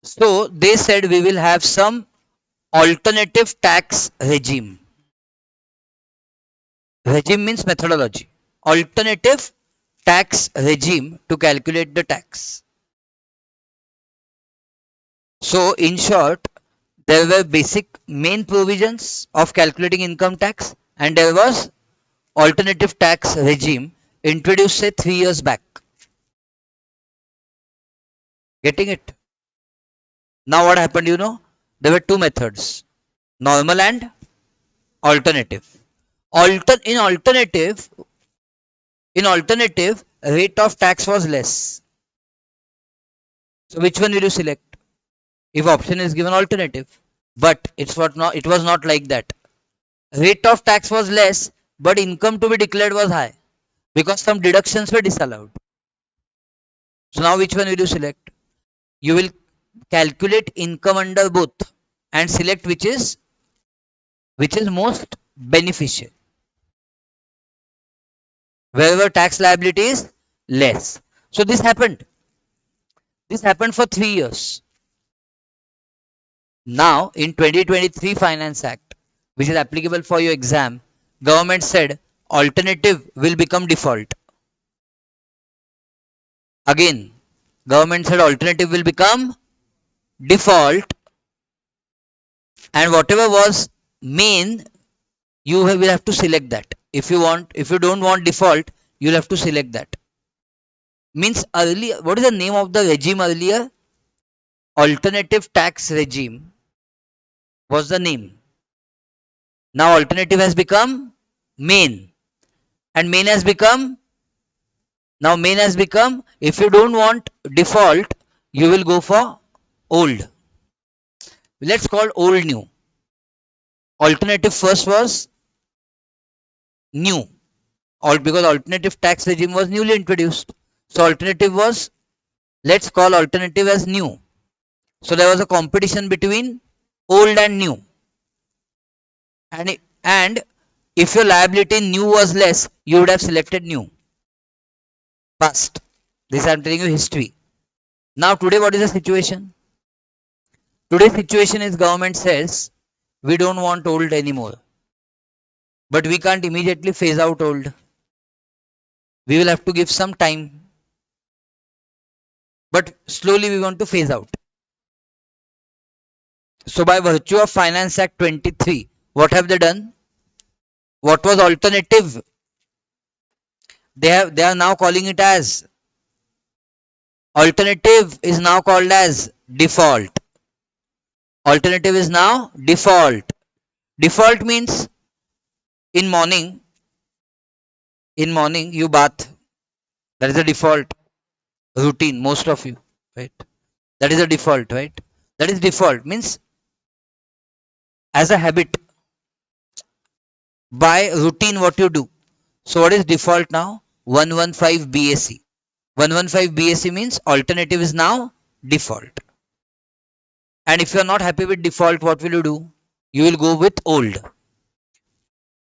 So they said we will have some alternative tax regime. Regime means methodology. Alternative tax regime to calculate the tax. So in short, there were basic main provisions of calculating income tax and there was alternative tax regime introduced say 3 years back. Getting it? Now what happened, There were two methods. Normal and alternative. In alternative, rate of tax was less. So which one will you select? If option is given alternative. But it was not like that. Rate of tax was less, but income to be declared was high because some deductions were disallowed. So now which one will you select? You will calculate income under both and select which is most beneficial. Wherever tax liability is less. So this happened. This happened for 3 years. Now in 2023 Finance Act, which is applicable for your exam, government said alternative will become default. Again, government said alternative will become default and whatever was main, will have to select that. If you don't want default, you'll have to select that. Means earlier, what is the name of the regime earlier? Alternative tax regime was the name. Now alternative has become main and main has become if you don't want default, you will go for old. Let's call old new. Alternative first was new. All because alternative tax regime was newly introduced. So alternative was, let's call alternative as new. So there was a competition between old and new. And if your liability in new was less, you would have selected new. Past. This I am telling you history. Now today what is the situation? Today's situation is government says we don't want old anymore. But we can't immediately phase out old. We will have to give some time. But slowly we want to phase out. So by virtue of Finance Act 23, what have they done? What was alternative? They are now calling it as Alternative is now called as default. Alternative is now default. Default means in morning, in morning you bath. That is a default routine, most of you, right? That is a default, right? That is default means as a habit, by routine what you do. So what is default now? 115 BAC. 115 BAC means alternative is now default. And if you are not happy with default, what will you do? You will go with old.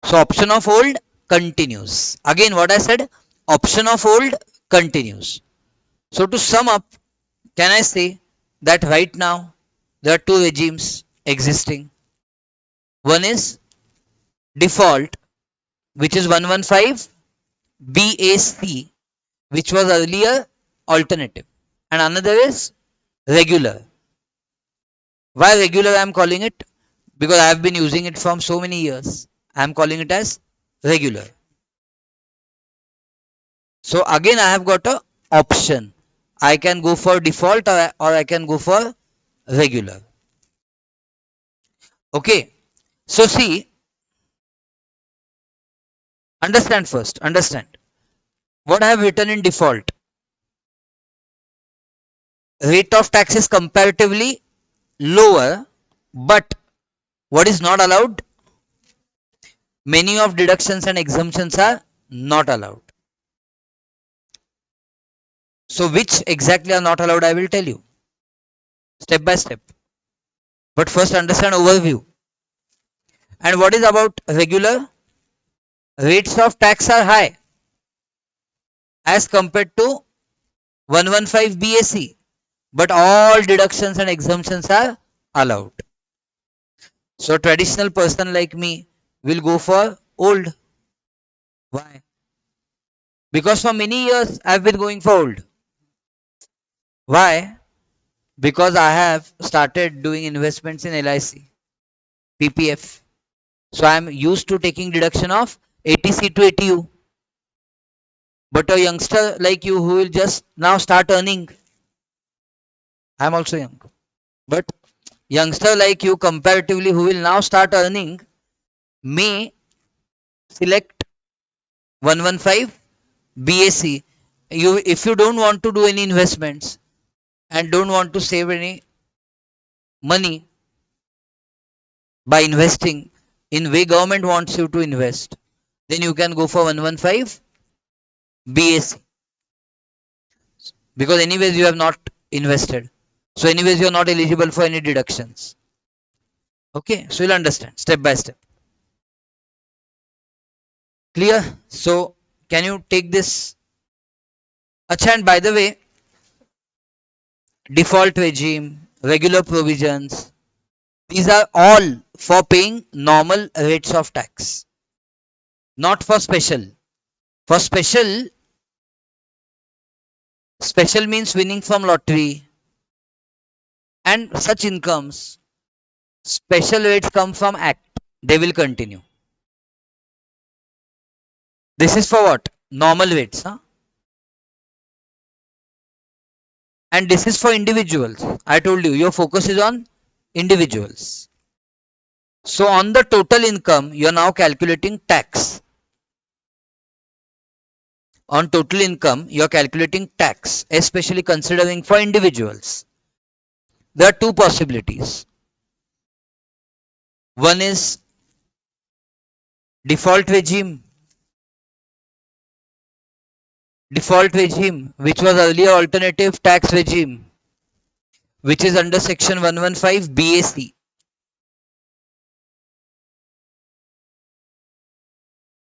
So option of old continues. Again, what I said, option of old continues. So to sum up, can I say that right now there are two regimes existing. One is default, which is 115 BAC, which was earlier alternative. And another is regular. Why regular I am calling it? Because I have been using it from so many years. I am calling it as regular. So again I have got a option. I can go for default or I can go for regular. Okay. So see, understand first. Understand. What I have written in default. Rate of tax is comparatively lower, but what is not allowed? Many of deductions and exemptions are not allowed. So which exactly are not allowed, I will tell you step by step. But first understand overview. And what is about regular? Rates of tax are high as compared to 115 BAC, but all deductions and exemptions are allowed. So traditional person like me will go for old. Why? Because for many years I've been going for old. Why? Because I have started doing investments in LIC, PPF. So I'm used to taking deduction of 80C to 80U. But a youngster like you who will just now start earning, I'm also young. But youngster like you comparatively who will now start earning may select 115 BAC. You, if you don't want to do any investments and don't want to save any money by investing in way government wants you to invest, then you can go for 115 BAC, because anyways you have not invested. So anyways you are not eligible for any deductions. Okay, so you'll understand step by step. Clear? So can you take this? Acha, and by the way, default regime, regular provisions, these are all for paying normal rates of tax, not for special. For special, special means winning from lottery and such incomes. Special rates come from Act. They will continue. This is for what? Normal rates. Huh? And this is for individuals. I told you, your focus is on individuals. So on the total income, you are now calculating tax. On total income, you are calculating tax, especially considering for individuals. There are two possibilities. One is default regime. Default regime, which was earlier alternative tax regime, which is under section 115 BAC.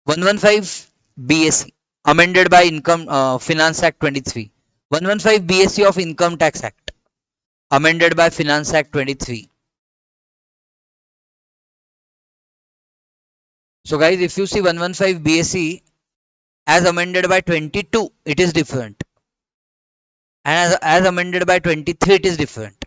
115 BAC, amended by Income Finance Act 23. 115 BAC of Income Tax Act, amended by Finance Act 23. So guys, if you see 115 BAC as amended by 22, it is different. And as amended by 23, it is different.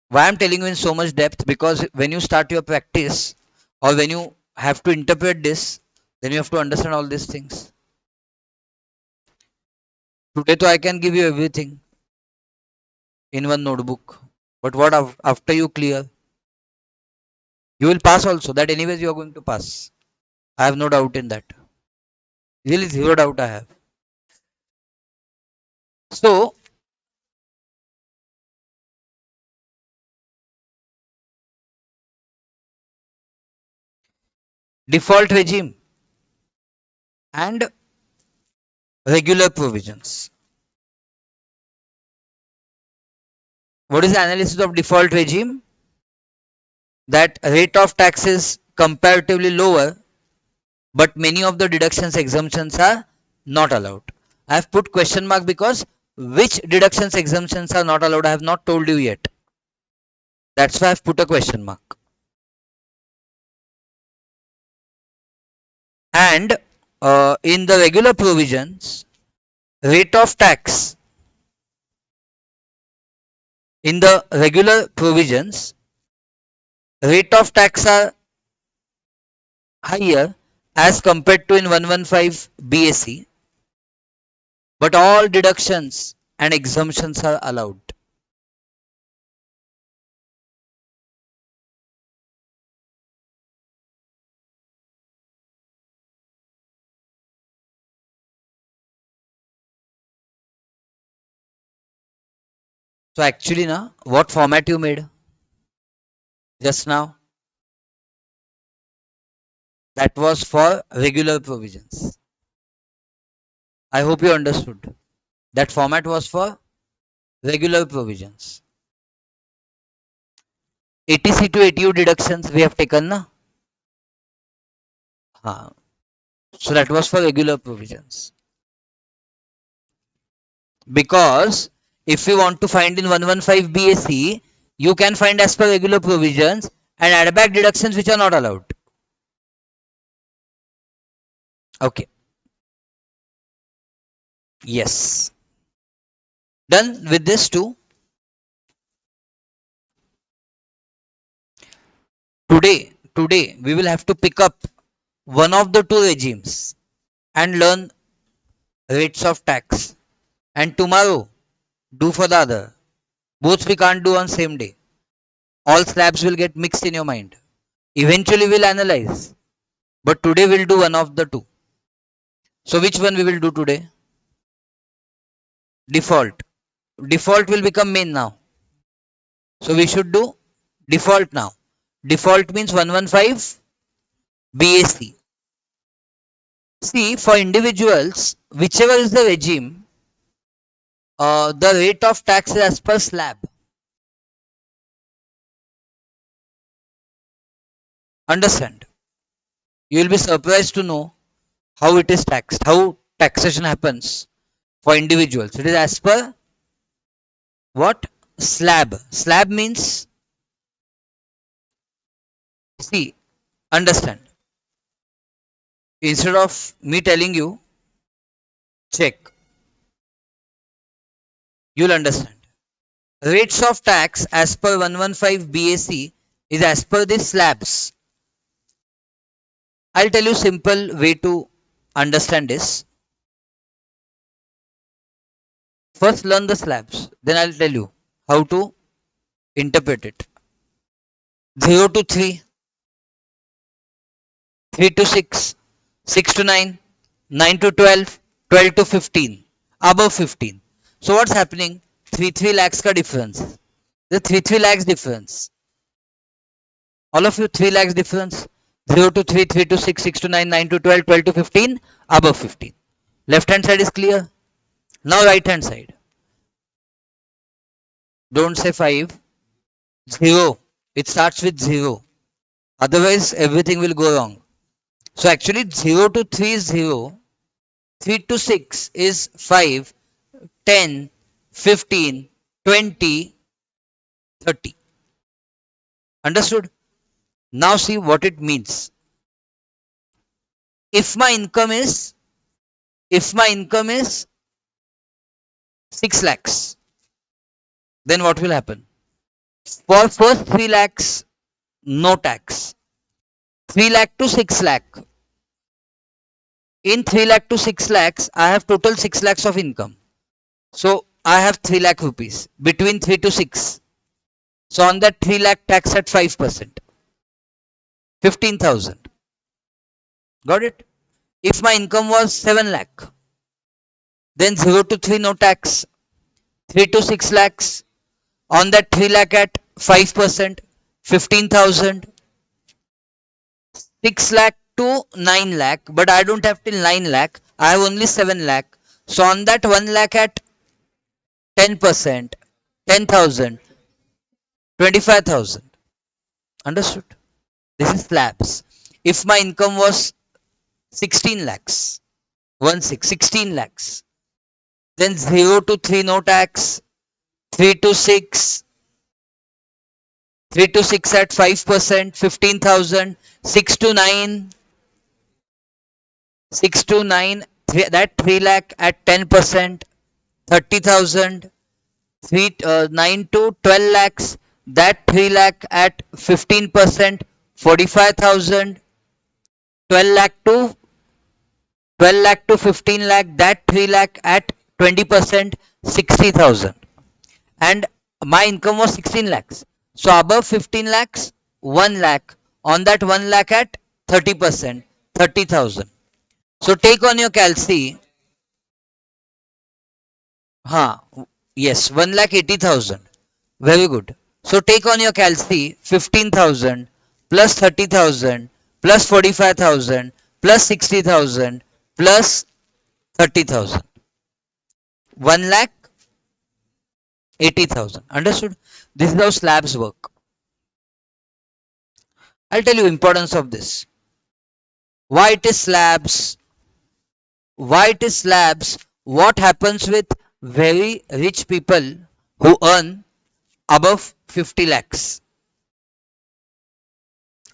Why I'm telling you in so much depth? Because when you start your practice or when you have to interpret this, then you have to understand all these things. Today, so I can give you everything in one notebook. But what after you clear, you will pass also. That anyways you are going to pass. I have no doubt in that. Really zero doubt I have. So default regime and regular provisions. What is the analysis of default regime? That rate of tax is comparatively lower, but many of the deductions exemptions are not allowed. I have put question mark because which deductions exemptions are not allowed I have not told you yet. That's why I have put a question mark. And in the regular provisions, rate of tax in the regular provisions, rate of tax are higher as compared to in 115 BAC, but all deductions and exemptions are allowed. So actually now, what format you made just now? That was for regular provisions. I hope you understood. That format was for regular provisions. 80C to 80U deductions we have taken na? So that was for regular provisions. Because if you want to find in 115 BAC, you can find as per regular provisions and add back deductions which are not allowed. Okay. Yes. Done with this too. Today we will have to pick up one of the two regimes and learn rates of tax. And tomorrow do for the other. Both we can't do on same day. All slabs will get mixed in your mind. Eventually we'll analyze. But today we'll do one of the two. So which one we will do today? Default. Default will become main now. So we should do default now. Default means 115 BAC. See, for individuals, whichever is the regime, the rate of tax is as per slab. Understand? You will be surprised to know how it is taxed, how taxation happens for individuals. It is as per what? Slab. Slab means, see, understand. Instead of me telling you, check. You'll understand. Rates of tax as per 115 BAC is as per the slabs. I'll tell you simple way to understand this. First learn the slabs, then I'll tell you how to interpret it. 0 to 3, 3 to 6, 6 to 9, 9 to 12, 12 to 15, above 15. So what's happening? 3 lakhs ka difference. The 3 lakhs difference. All of you 3 lakhs difference. 0 to 3, 3 to 6, 6 to 9, 9 to 12, 12 to 15, above 15. Left hand side is clear. Now right hand side. Don't say 5. 0. It starts with 0. Otherwise everything will go wrong. So actually 0 to 3 is 0. 3 to 6 is 5, 10, 15, 20, 30. Understood? Now see what it means. If my income is if my income is 6 lakhs, then what will happen? For first 3 lakhs, no tax. 3 lakh to 6 lakh. In 3 lakh to 6 lakhs, I have total 6 lakhs of income. So I have 3 lakh rupees between 3 to 6. So on that 3 lakh tax at 5%, 15,000. Got it? If my income was 7 lakh, then 0 to 3 no tax, 3 to 6 lakhs. On that 3 lakh at 5%, 15,000, 6 lakh to 9 lakh, but I don't have till 9 lakh. I have only 7 lakh. So on that 1 lakh at 10%, 10,000, 25,000. Understood? This is slabs. If my income was 16 lakhs, 1 6, 16 lakhs, then 0 to 3 no tax, 3 to 6, 3 to 6 at 5%, 15,000, 6 to 9, 6 to 9, that 3 lakh at 10%, 30,000, 9 to 12 lakhs, that 3 lakh at 15%, 45,000, 12 lakh to 12 lakh to 15 lakh, that 3 lakh at 20%, 60,000. And my income was 16 lakhs. So above 15 lakhs, 1 lakh. On that 1 lakh at 30%, 30,000. So take on your calci. Huh, yes, 1 lakh 80,000. Very good. So take on your calci 15,000 plus 30,000 plus 45,000 plus 60,000 plus 30,000. 1 lakh 80,000. Understood? This is how slabs work. I'll tell you importance of this. Why it is slabs? Why it is slabs? What happens with very rich people who earn above 50 lakhs,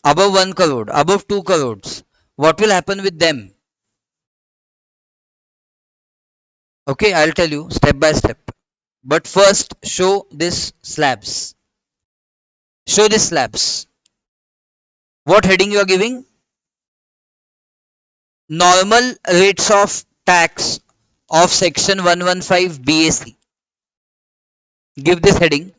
above 1 crore, above 2 crores? What will happen with them? Okay, I'll tell you step by step. But first, show this slabs. Show this slabs. What heading you are giving? Normal rates of tax of section 115 BAC. Give this heading.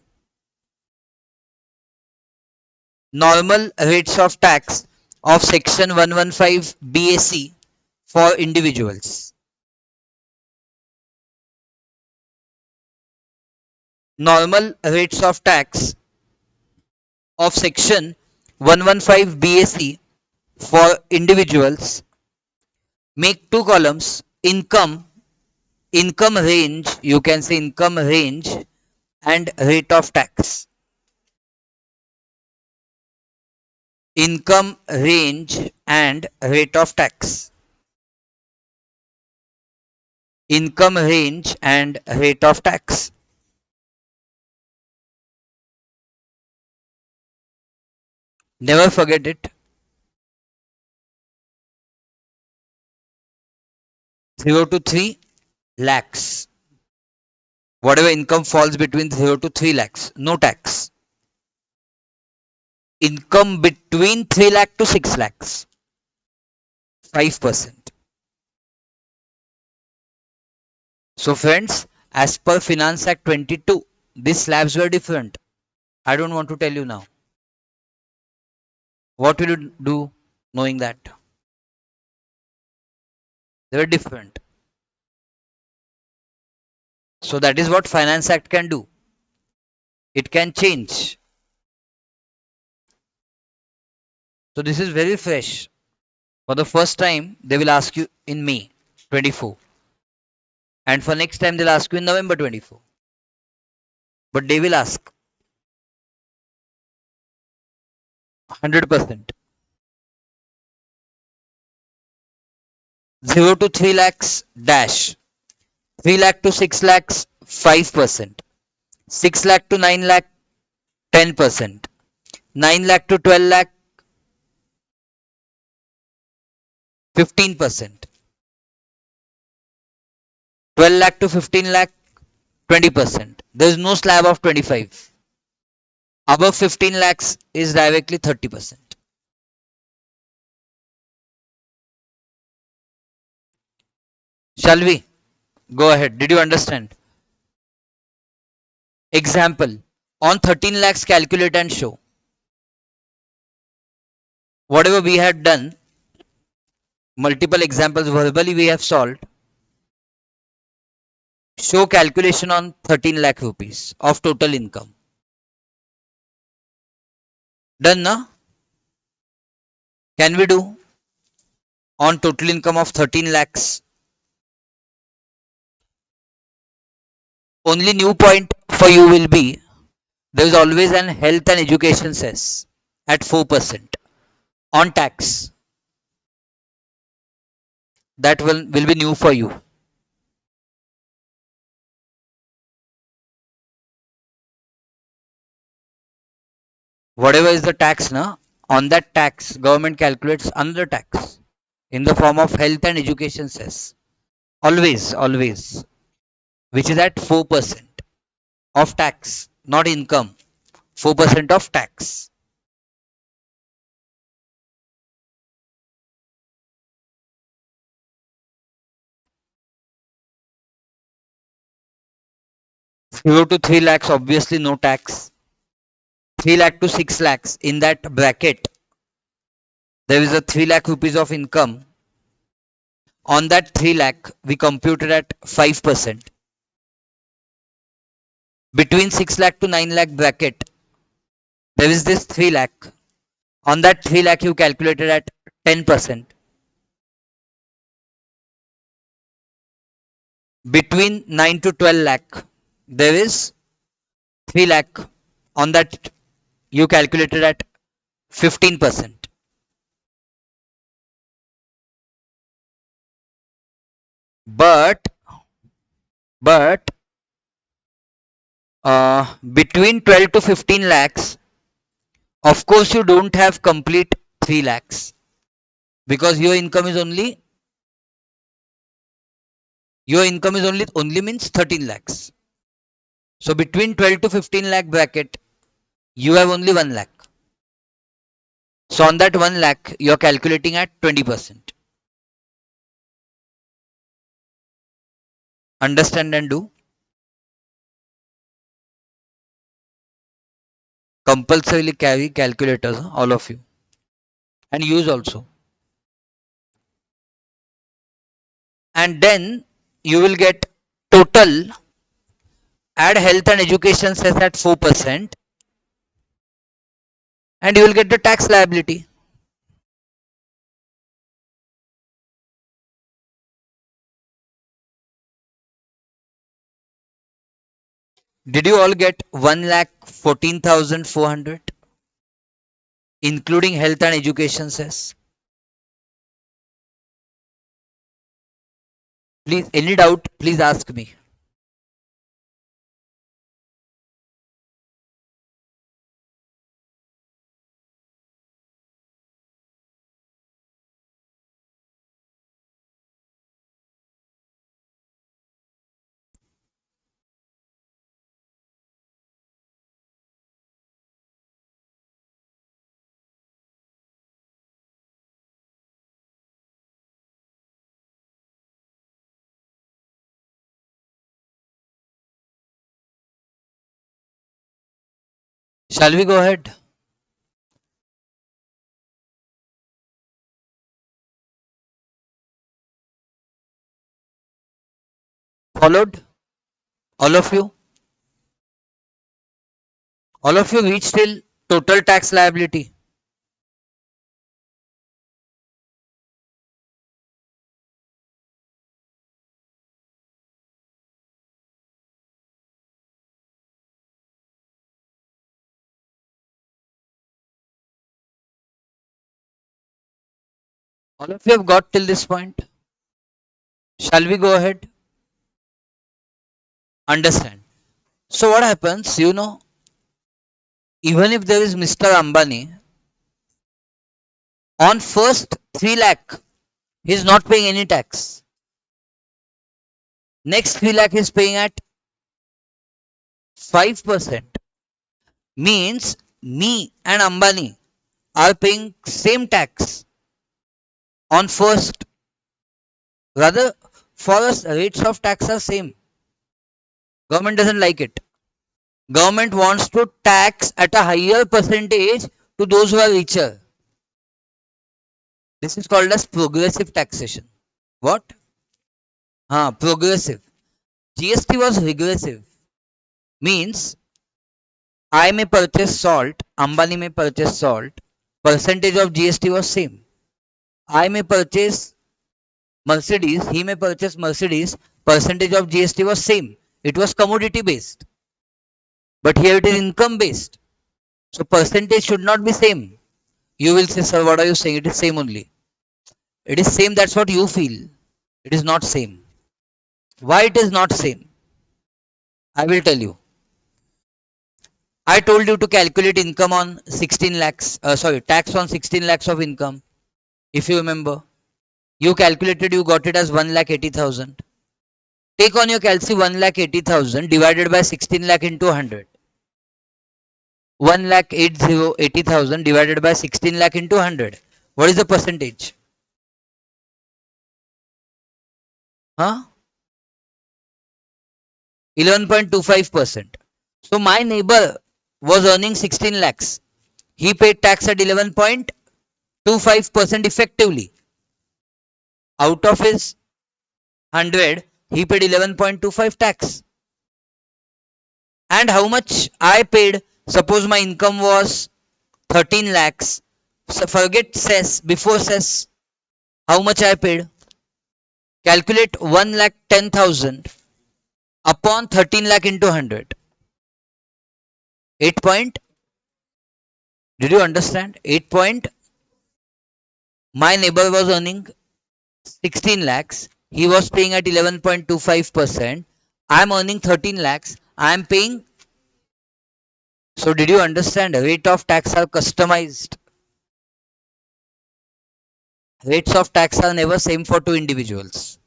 Normal rates of tax of section 115 BAC for individuals. Normal rates of tax of section 115 BAC for individuals. Make two columns. Income range, you can say income range and rate of tax. Income range and rate of tax. Income range and rate of tax. Never forget it. 0 to 3 lakhs. Whatever income falls between 0 to 3 lakhs, no tax. Income between 3 lakh to 6 lakhs, 5%. So friends, as per Finance Act 22, these slabs were different. I don't want to tell you now. What will you do knowing that? They were different. So that is what Finance Act can do. It can change. So this is very fresh. For the first time, they will ask you in May 24. And for next time, they'll ask you in November 24. But they will ask 100%. 0 to 3 lakhs dash. 3 lakh to 6 lakhs 5%. 6 lakh to 9 lakh 10%. 9 lakh to 12 lakh 15%. 12 lakh to 15 lakh 20%. There is no slab of 25. Above 15 lakhs is directly 30%. Shall we? Go ahead. Did you understand? Example, on 13 lakhs calculate and show. Whatever we had done, multiple examples verbally we have solved. Show calculation on 13 lakh rupees of total income. Done na? Can we do on total income of 13 lakhs? Only new point for you will be there is always an health and education cess at 4% on tax. That will be new for you. Whatever is the tax na, on that tax government calculates another tax in the form of health and education cess. Always, which is at 4% of tax, not income. 4% of tax. 0 to 3 lakhs, obviously no tax. 3 lakh to 6 lakhs, in that bracket, there is a 3 lakh rupees of income. On that 3 lakh, we computed at 5%. Between 6 lakh to 9 lakh bracket, there is this 3 lakh. On that 3 lakh, you calculated at 10%. Between 9 to 12 lakh, there is 3 lakh. On that, you calculated at 15%. But, but, between 12 to 15 lakhs, of course, you don't have complete 3 lakhs because your income is only means 13 lakhs. So between 12 to 15 lakh bracket, you have only 1 lakh. So on that 1 lakh, you are calculating at 20%. Understand and do. Compulsorily carry calculators, all of you, and use also. And then you will get total. Add health and education cess at 4%, and you will get the tax liability. Did you all get 1 lakh 14,400, including health and education cess? Please, any doubt, please ask me. Shall we go ahead? Followed? All of you? All of you reach till total tax liability. All of you have got till this point. Shall we go ahead? Understand. So what happens, even if there is Mr. Ambani, on first 3 lakh, he is not paying any tax. Next 3 lakh is paying at 5%. Means me and Ambani are paying same tax on first. Rather, for us, rates of tax are same. Government doesn't like it. Government wants to tax at a higher percentage to those who are richer. This is called as progressive taxation. What? Progressive. GST was regressive. Means I may purchase salt, Ambani may purchase salt, percentage of GST was same. I may purchase Mercedes, he may purchase Mercedes, percentage of GST was same. It was commodity based. But here it is income based. So percentage should not be same. You will say, sir, what are you saying? It is same only. It is same, that's what you feel. It is not same. Why it is not same? I will tell you. I told you to calculate income on 16 lakhs, tax on 16 lakhs of income. If you remember, you calculated, you got it as 1 lakh 80,000. Take on your calci 1 lakh 80,000 divided by 16 lakh into 100. 1 lakh 80,000 divided by 16 lakh into 100. What is the percentage? Huh? 11.25%. So my neighbor was earning 16 lakhs. He paid tax at 11.25% effectively. Out of his 100, he paid 11.25 tax. And how much I paid? Suppose my income was 13 lakhs. So forget cess, before cess, how much I paid? Calculate 1 lakh 10,000 upon 13 lakh into 100. 8 point. Did you understand? 8 point. My neighbor was earning 16 lakhs. He was paying at 11.25%. I am earning 13 lakhs. I am paying. So did you understand? Rate of tax are customized. Rates of tax are never same for two individuals.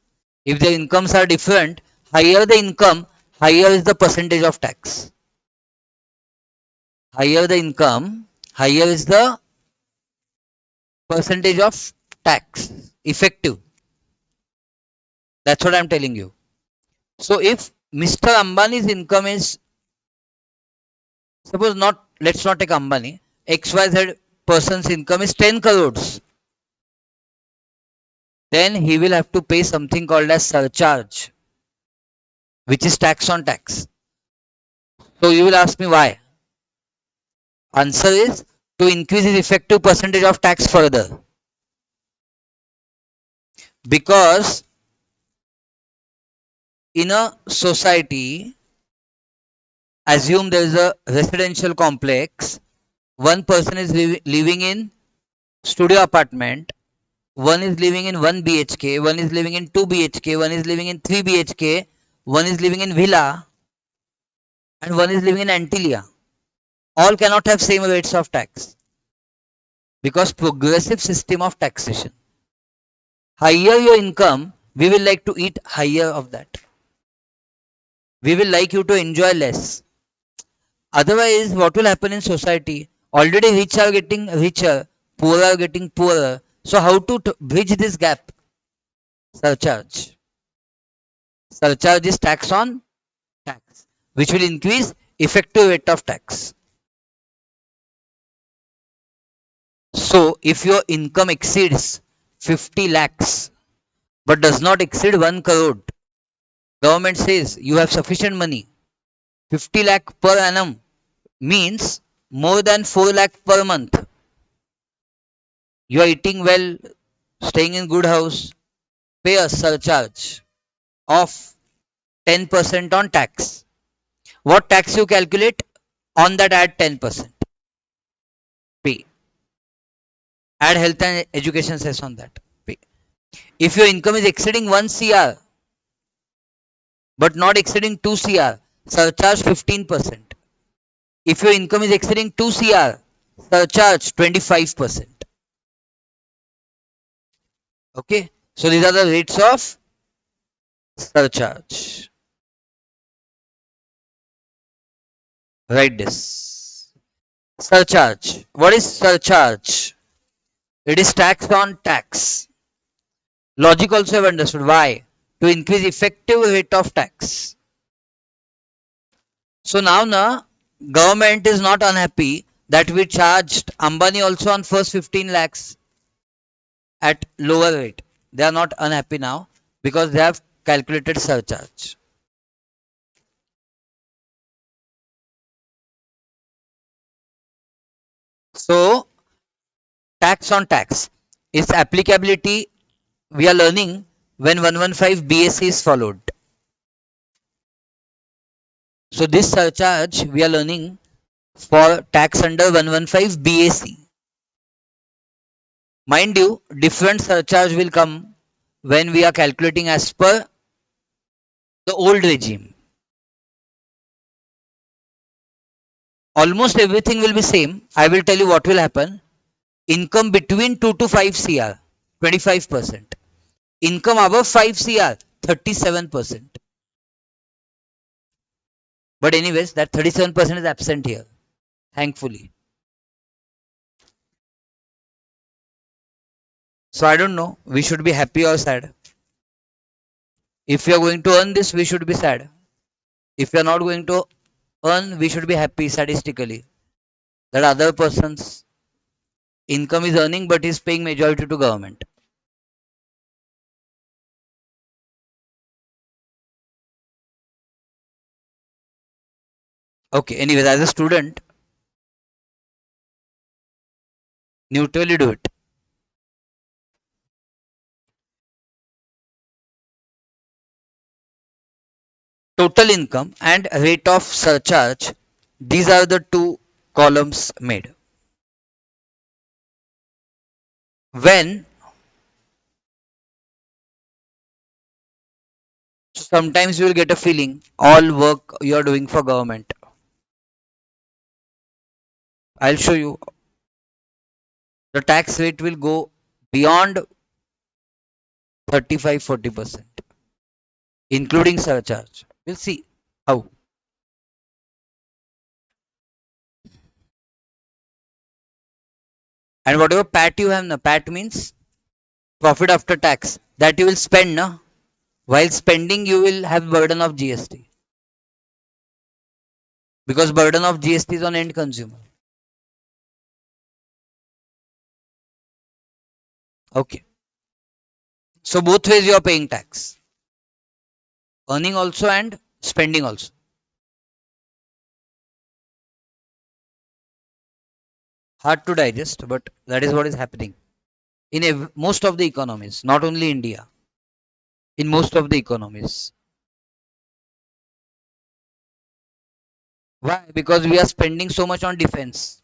If their incomes are different, higher the income, higher is the percentage of tax. Higher the income, higher is the percentage of tax effective. That's what I'm telling you. So if Mr. Ambani's income is, suppose not, let's not take Ambani, XYZ person's income is 10 crores, then he will have to pay something called as surcharge, which is tax on tax. So you will ask me why? Answer is to increase his effective percentage of tax further. Because in a society, assume there is a residential complex, one person is living in studio apartment, one is living in 1 BHK, one is living in 2 BHK, one is living in 3 BHK, one is living in villa, and one is living in Antilia. All cannot have same rates of tax because progressive system of taxation. Higher your income, we will like to eat higher of that. We will like you to enjoy less. Otherwise, what will happen in society? Already rich are getting richer, poor are getting poorer. So how to bridge this gap? Surcharge. Surcharge is tax on tax, which will increase effective rate of tax. So if your income exceeds 50 lakhs but does not exceed 1 crore, government says you have sufficient money. 50 lakh per annum means more than 4 lakh per month. You are eating well, staying in good house, pay a surcharge of 10% on tax. What tax you calculate? On that add 10%. Pay. Add health and education cess on that. Pay. If your income is exceeding 1 CR but not exceeding 2 CR, surcharge 15%. If your income is exceeding 2 CR, surcharge 25%. Okay. So these are the rates of surcharge. Write this. Surcharge. What is surcharge? It is tax on tax. Logic also have understood. Why? To increase effective rate of tax. So now Government is not unhappy that we charged Ambani also on first 15 lakhs at lower rate. They are not unhappy now because they have calculated surcharge. So tax on tax, its applicability we are learning when 115 BAC is followed. So this surcharge we are learning for tax under 115 BAC. Mind you, different surcharge will come when we are calculating as per the old regime. Almost everything will be same. I will tell you what will happen. Income between 2 to 5 CR, 25%. Income above 5 CR, 37%. But anyways, that 37% is absent here, thankfully. So I don't know, we should be happy or sad. If we are going to earn this, we should be sad. If we are not going to earn, we should be happy statistically that other person's income is earning but is paying majority to government. Okay, anyways, as a student, neutrally do it. Total income and rate of surcharge, these are the two columns made. When sometimes you will get a feeling all work you are doing for government. I'll show you the tax rate will go beyond 35-40%, including surcharge. We'll see how. And whatever PAT you have, na, PAT means profit after tax, that you will spend. Na? While spending, you will have burden of GST because burden of GST is on end consumer. Okay. So both ways you are paying tax, earning also and spending also. Hard to digest, but that is what is happening in most of the economies, not only India, in most of the economies. Why? Because we are spending so much on defense,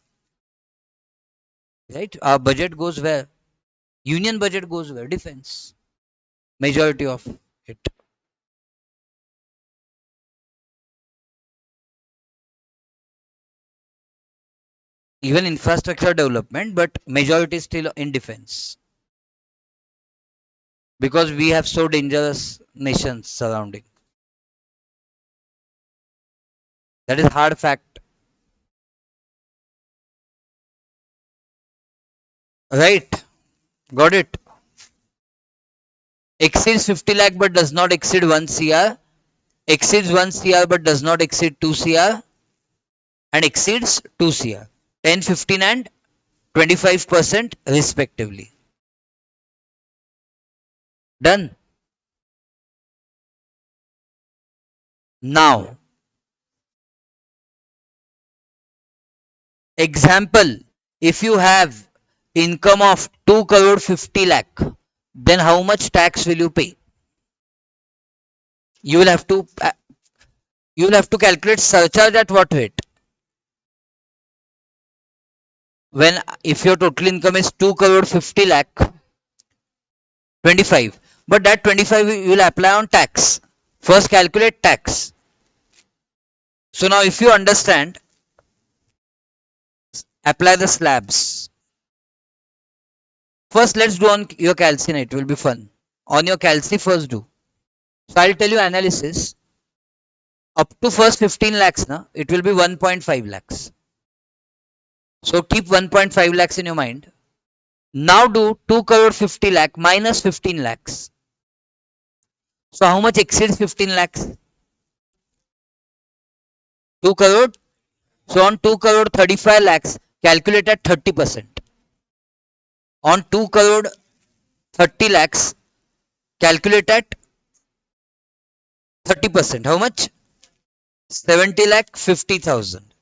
right? Our budget goes where? Union budget goes where? Defense. Majority of it. Even infrastructure development, but majority is still in defense because we have so dangerous nations surrounding. That is hard fact, right? Got it. Exceeds 50 lakh but does not exceed 1 CR. Exceeds 1 CR but does not exceed 2 CR and exceeds 2 CR. 10, 15 and 25% respectively. Done. Now, example, if you have income of 2 crore 50 lakh, then how much tax will you pay? You will have to calculate surcharge at what rate? When if your total income is 2 crore 50 lakh, 25, but that 25 you will apply on tax. First calculate tax. So now if you understand, apply the slabs. First let's do on your calcine, it will be fun. On your calci first do. So I'll tell you analysis. Up to first 15 lakhs, na, it will be 1.5 lakhs. So keep 1.5 lakhs in your mind. Now do 2 crore 50 lakh minus 15 lakhs. So how much exceeds 15 lakhs? 2 crore So on 2 crore 35 lakhs, calculate at 30%. On 2 crore 30 lakhs, calculate at 30%. How much? 70 lakh 50,000.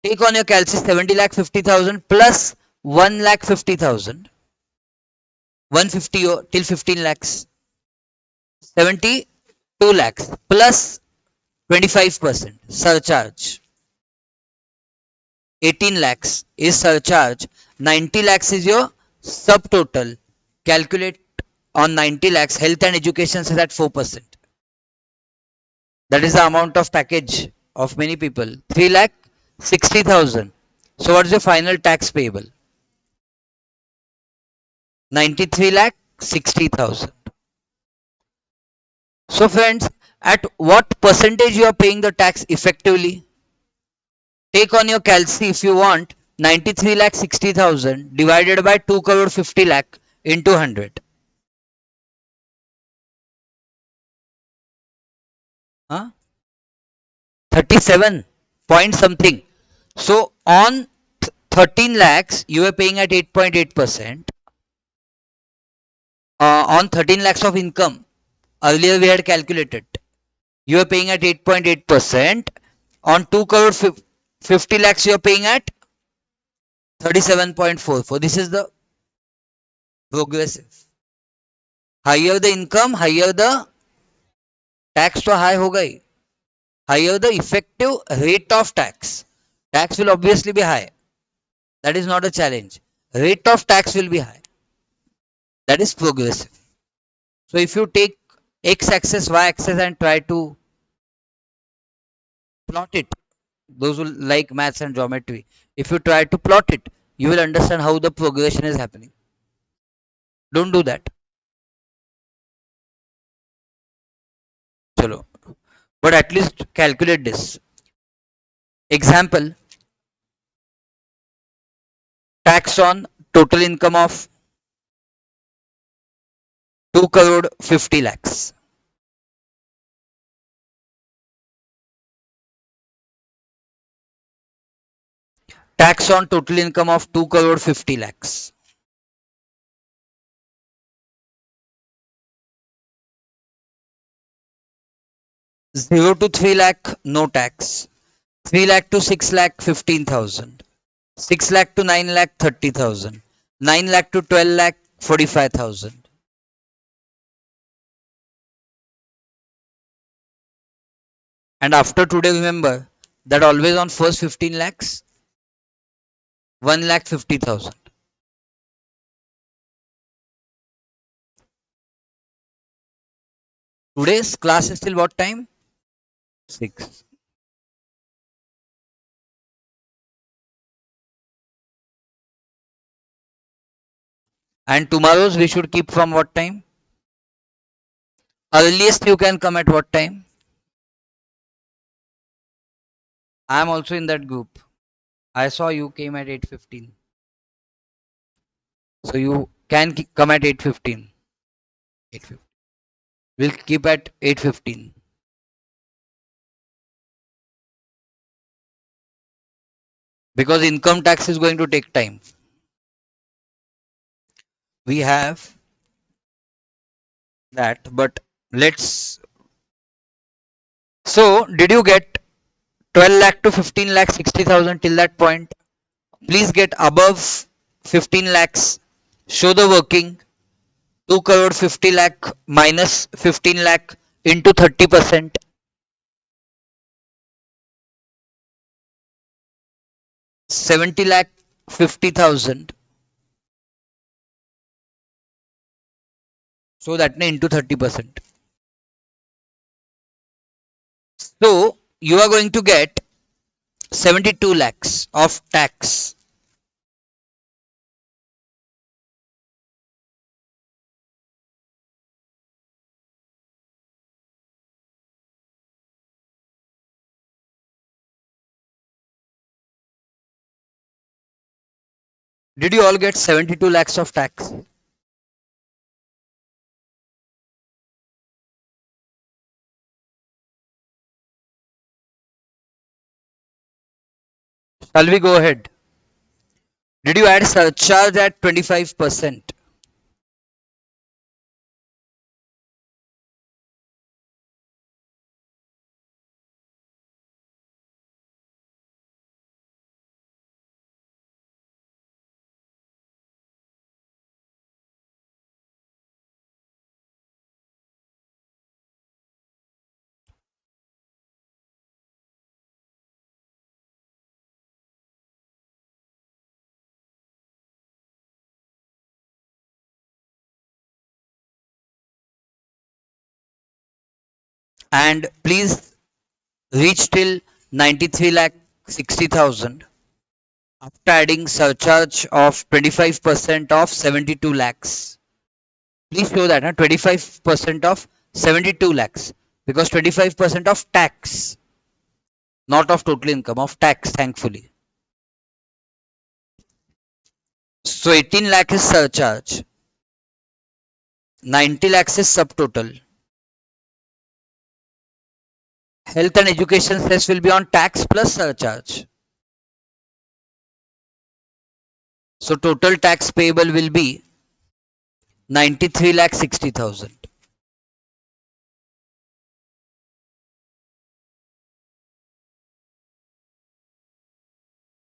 Take on your calci 70 lakh 50,000 plus 1 lakh 50,000. 150 till 15 lakhs. 72 lakhs plus 25% surcharge. 18 lakhs is surcharge. 90 lakhs is your subtotal. Calculate on 90 lakhs. Health and education is at 4%. That is the amount of package of many people. 3 lakh 60,000. So what is your final tax payable? 93 lakh 60,000. So friends, at what percentage you are paying the tax effectively? Take on your calci if you want 93 lakh 60,000 divided by 2 crore 50 lakh into 100. Huh? 37 point something. So on 13 lakhs you are paying at 8.8%. On 13 lakhs of income earlier we had calculated. You are paying at 8.8%. On 2 crore 50 lakhs you are paying at 37.44. This is the progressive. Higher the income, higher the tax तो high होगा ही. Higher the effective rate of tax. Tax will obviously be high. That is not a challenge. Rate of tax will be high. That is progressive. So if you take x axis, y axis and try to plot it, those who like maths and geometry, if you try to plot it, you will understand how the progression is happening. Don't do that. Chalo. But at least calculate this. Example, tax on total income of 2 crore 50 lakhs. Tax on total income of 2 crore 50 lakhs. 0 to 3 lakh, no tax. 3 lakh to 6 lakh, 15,000. 6 lakh to 9 lakh, 30,000. 9 lakh to 12 lakh, 45,000. And after today, remember that always on first 15 lakhs, 1 lakh 50,000. Today's class is till what time? 6. And tomorrow's we should keep from what time? Earliest you can come at what time? I am also in that group. I saw you came at 8:15. So you can come at 8:15. 8:15. We'll keep at 8:15 because income tax is going to take time. We have that, but let's. So, did you get 12 lakh to 15 lakh 60,000 till that point? Please get above 15 lakhs. Show the working. 2 crore 50 lakh minus 15 lakh into 30%. 70 lakh 50,000. So that into 30%. So you are going to get 72 lakhs of tax. Did you all get 72 lakhs of tax? Shall we go ahead? Did you add surcharge at 25%? And please reach till 93 lakh 60,000 after adding surcharge of 25% of 72 lakhs. Please show that 25% of 72 lakhs because 25% of tax, not of total income, of tax, thankfully. So 18 lakh is surcharge, 90 lakhs is subtotal. Health and education cess will be on tax plus surcharge. So total tax payable will be 93 lakh 60,000.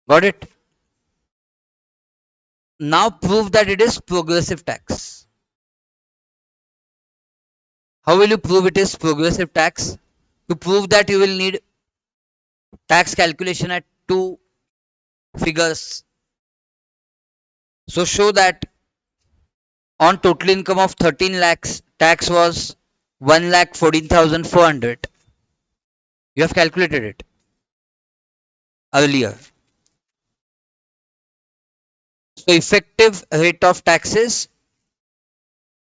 Got it? Now prove that it is progressive tax. How will you prove it is progressive tax? To prove that you will need tax calculation at two figures. So show that on total income of 13 lakhs, tax was 1 lakh 14,400. You have calculated it earlier. So effective rate of tax is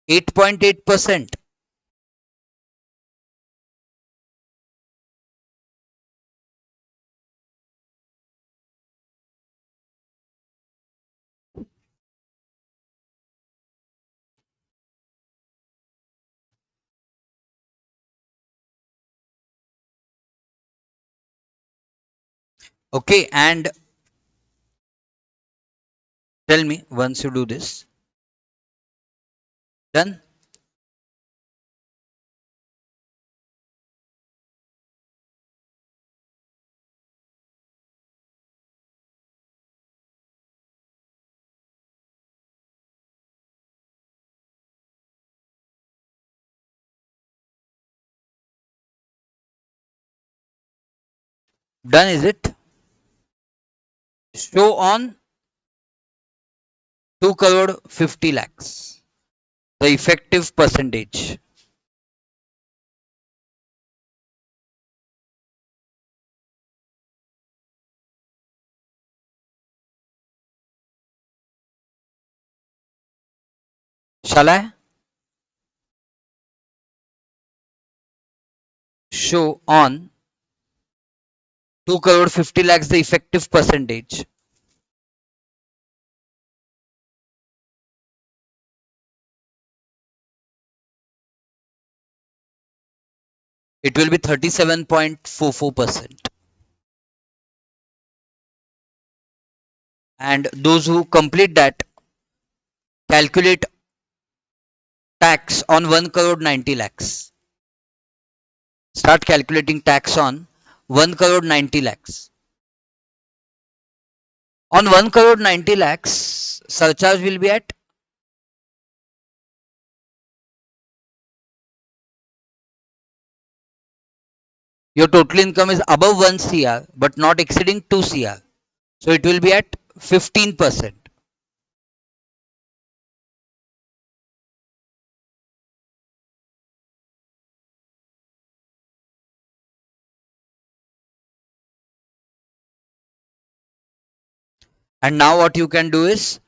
8.8%. Okay, and tell me once you do this. Done? Done is it? Show on 2 crore 50 lakhs. The effective percentage. Shall I? Show on 2 crore 50 lakhs the effective percentage. It will be 37.44%. And those who complete that calculate tax on 1 crore 90 lakhs. Start calculating tax on 1 crore 90 lakhs. On 1 crore 90 lakhs, surcharge will be at your total income is above 1 CR but not exceeding 2 CR. So it will be at 15%. And now what you can do is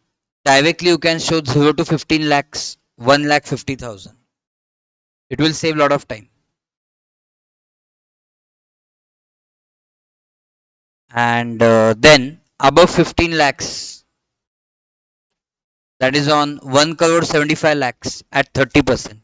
directly you can show 0 to 15 lakhs, 1 lakh 50,000. It will save a lot of time. And then above 15 lakhs, that is on 1 crore 75 lakhs at 30%.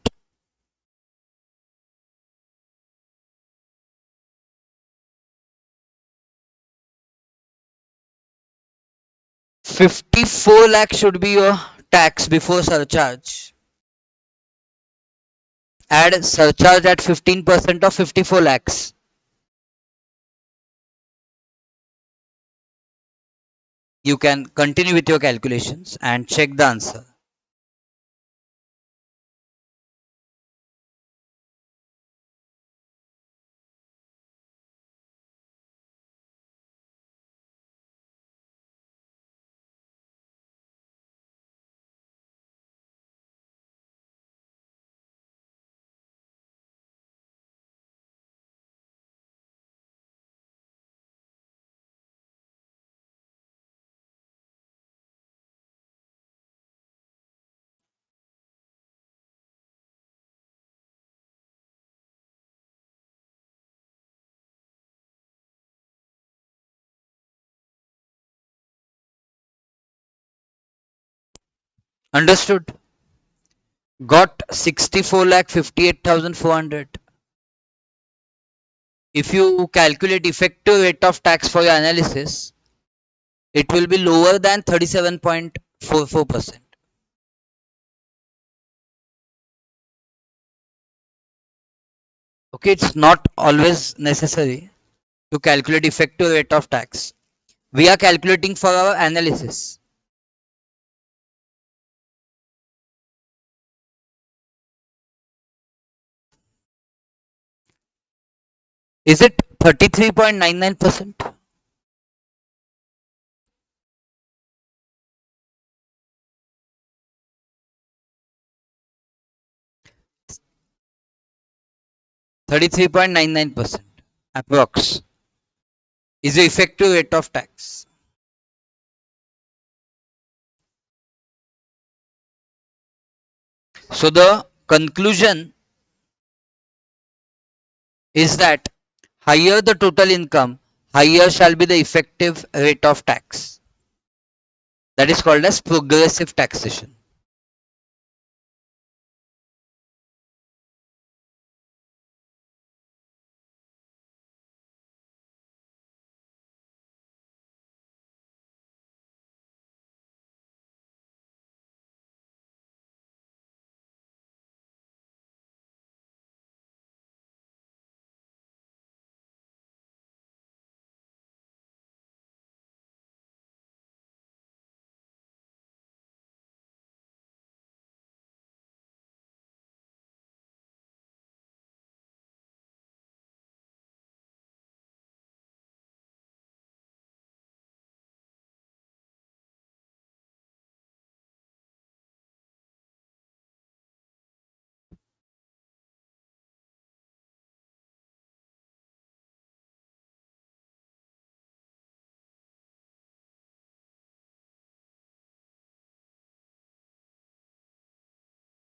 54 lakh should be your tax before surcharge. Add surcharge at 15% of 54 lakhs. You can continue with your calculations and check the answer. Understood? Got 64 lakh 58,400. If you calculate effective rate of tax for your analysis, it will be lower than 37.44%. Okay, it's not always necessary to calculate effective rate of tax. We are calculating for our analysis. Is it 33.99%? 33.99% approx is the effective rate of tax. So the conclusion is that higher the total income, higher shall be the effective rate of tax. That is called as progressive taxation.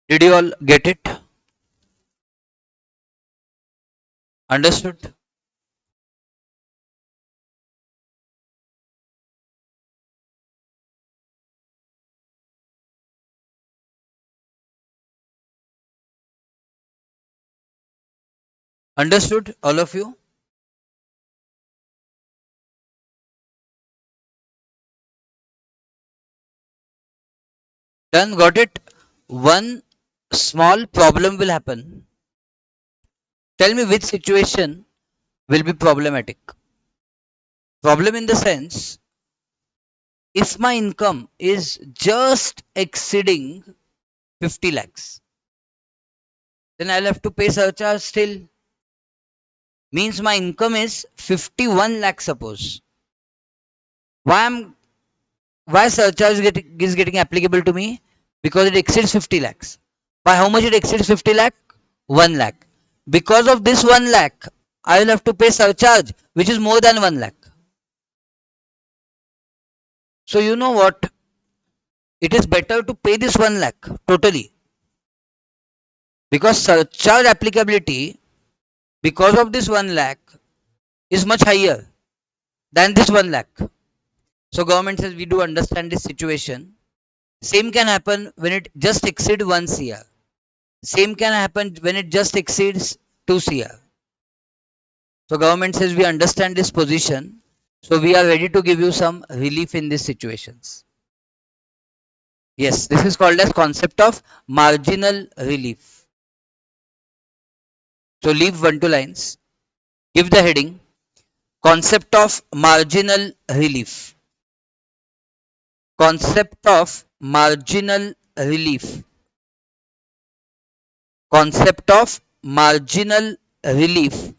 Did you all get it? Understood? Understood, all of you? Done, got it? One small problem will happen. Tell me which situation will be problematic. Problem in the sense, if my income is just exceeding 50 lakhs, then I'll have to pay surcharge still. Means my income is 51 lakhs suppose. Why am why surcharge is getting applicable to me? Because it exceeds 50 lakhs. By how much it exceeds 50 lakh? 1 lakh. Because of this 1 lakh, I will have to pay surcharge, which is more than 1 lakh. So you know what? It is better to pay this 1 lakh totally. Because surcharge applicability, because of this 1 lakh, is much higher than this 1 lakh. So government says we do understand this situation. Same can happen when it just exceeds 1 CR. Same can happen when it just exceeds 2 CR. So government says we understand this position. So we are ready to give you some relief in these situations. Yes, this is called as concept of marginal relief. So leave 1 2 lines. Give the heading concept of marginal relief. Concept of marginal relief. Concept of marginal relief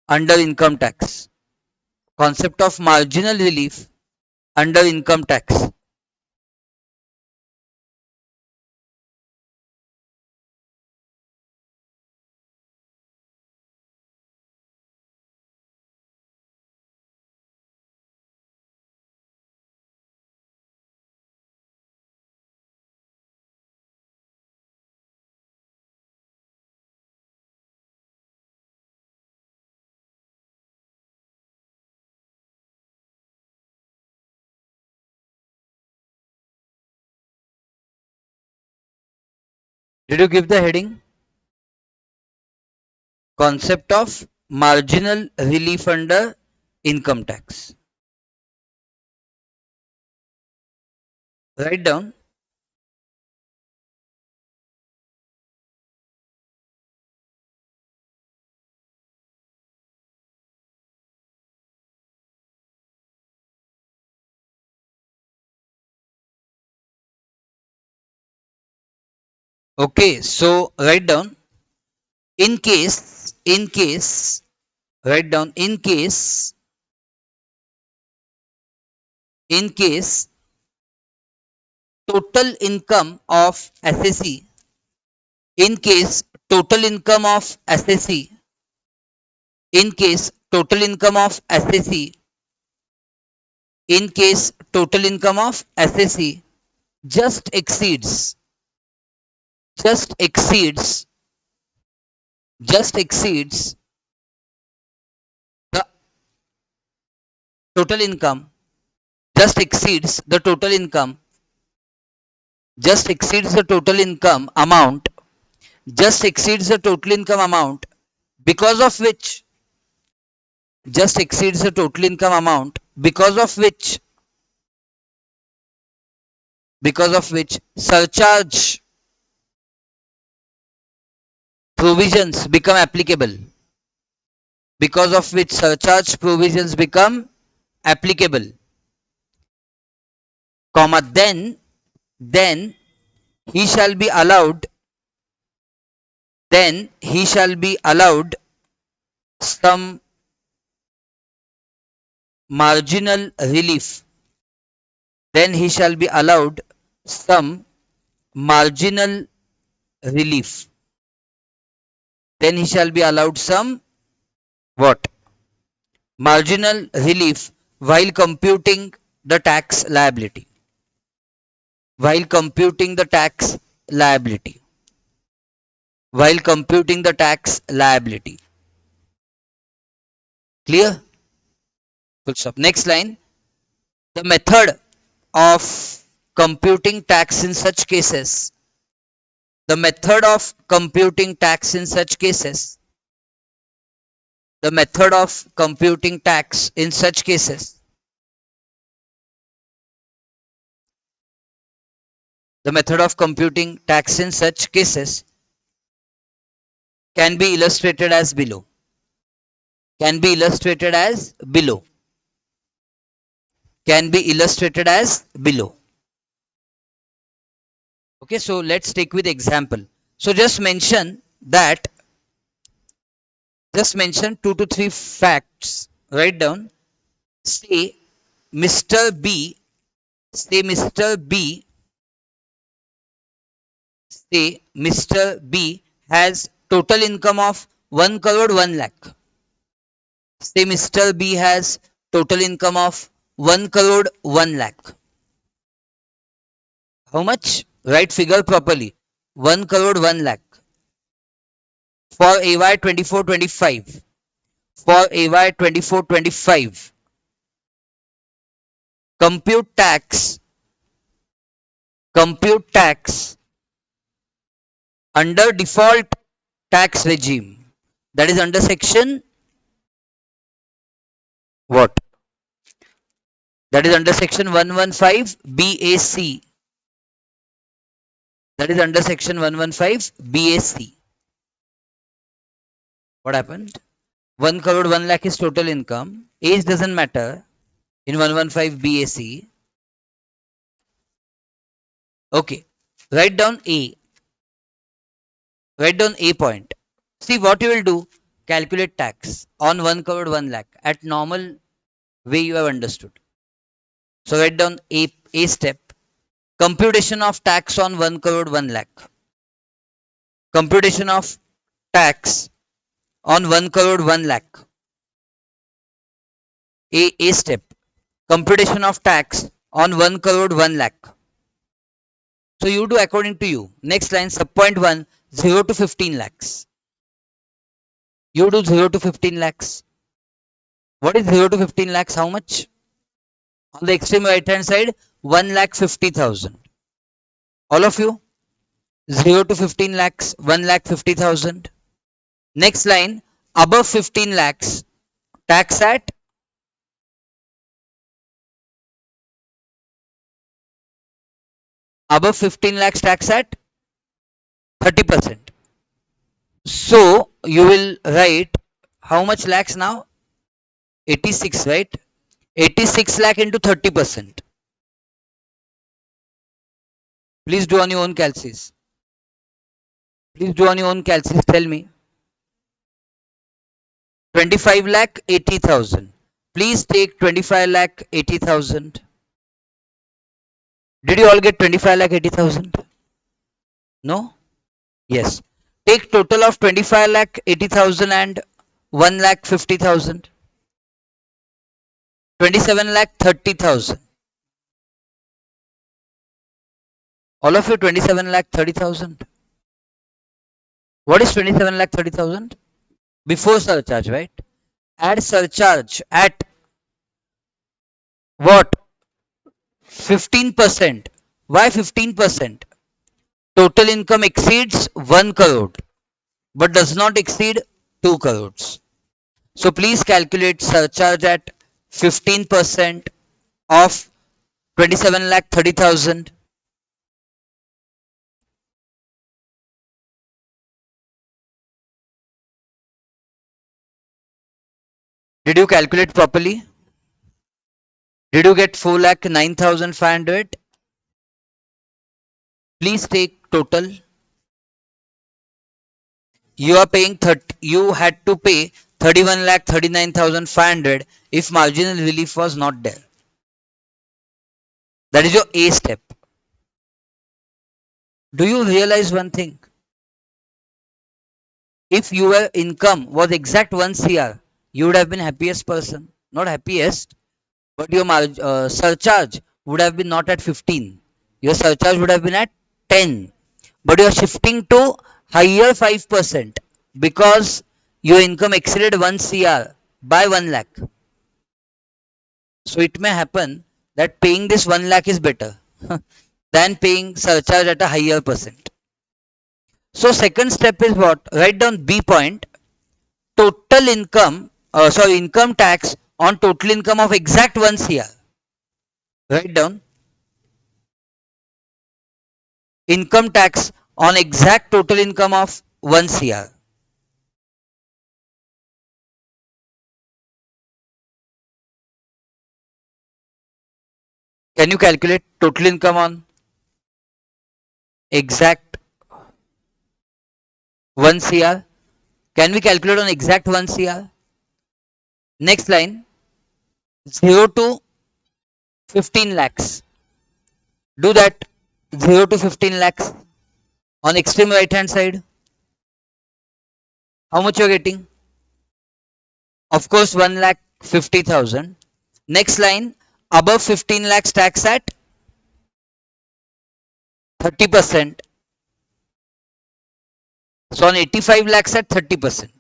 under income tax. Concept of marginal relief under income tax. Did you give the heading? Concept of marginal relief under income tax. Write down. Okay, so write down. Write down in case total income of assessee, in case total income of assessee, in case total income of assessee, in case total income of assessee just exceeds, just exceeds, just exceeds the total income, just exceeds the total income, just exceeds the total income amount, just exceeds the total income amount because of which, just exceeds the total income amount because of which surcharge provisions become applicable, because of which surcharge provisions become applicable, comma, then he shall be allowed, then he shall be allowed some marginal relief, then he shall be allowed some marginal relief, then he shall be allowed some what? Marginal relief while computing the tax liability, while computing the tax liability, while computing the tax liability. Clear? Full stop. Next line. The method of computing tax in such cases, the method of computing tax in such cases, the method of computing tax in such cases, the method of computing tax in such cases can be illustrated as below, can be illustrated as below, can be illustrated as below. Okay, so let's take with example. So just mention 2 to 3 facts. Write down. Say Mr. B, say Mr. B, say Mr. B has total income of 1 crore 1 lakh. Say Mr. B has total income of 1 crore 1 lakh. How much? Write figure properly. 1 crore 1 lakh. For AY 24-25. For AY 24-25. Compute tax. Compute tax under default tax regime. That is under section what? That is under section 115 BAC. That is under section 115 BAC. What happened? 1 crore 1 lakh is total income. Age doesn't matter in 115 BAC. Okay. Write down A. Write down A point. See what you will do. Calculate tax on 1 crore 1 lakh at normal way you have understood. So write down A step. Computation of tax on 1 crore 1 lakh. Computation of tax on 1 crore 1 lakh. A step. Computation of tax on 1 crore 1 lakh. So you do according to you. Next line, sub point 1, 0 to 15 lakhs. You do 0 to 15 lakhs. What is 0 to 15 lakhs? How much? On the extreme right hand side, 1 lakh 50,000. All of you? 0 to 15 lakhs, 1 lakh 50,000. Next line, above 15 lakhs, tax at above 15 lakhs tax at 30%. So you will write how much lakhs now? 86, right? 86 lakh into 30%. Please do on your own calculus. Please do on your own calculus. Tell me. 25 lakh 80,000. Please take 25 lakh 80,000. Did you all get 25 lakh 80,000? No? Yes. Take total of 25 lakh 80,000 and 1 lakh 50,000. 27 lakh 30,000. All of you 27 lakh 30,000. What is 27 lakh 30,000? Before surcharge, right? Add surcharge at what? 15%. Why 15%? Total income exceeds 1 crore but does not exceed 2 crores. So please calculate surcharge at 15% of 27 lakh 30,000. Did you calculate properly? Did you get 4 lakh 9,500? Please take total. You are paying 30, you had to pay 31 lakh 39,500 if marginal relief was not there. That is your A step. Do you realize one thing? If your income was exact 1 CR, you would have been happiest person. Not happiest, but your surcharge would have been not at 15. Your surcharge would have been at 10. But you are shifting to higher 5% because your income exceeded 1 CR by 1 lakh. So it may happen that paying this 1 lakh is better than paying surcharge at a higher percent. So second step is what? Write down B point. Total income, income tax on total income of exact 1 CR. Write down income tax on exact total income of 1 CR. Can you calculate total income on exact 1 CR? Can we calculate on exact 1 CR? Next line, 0 to 15 lakhs. Do that. 0 to 15 lakhs on extreme right hand side. How much you are getting? Of course, 1 lakh 50,000. Next line, above 15 lakhs tax at 30%. So on 85 lakhs at 30%.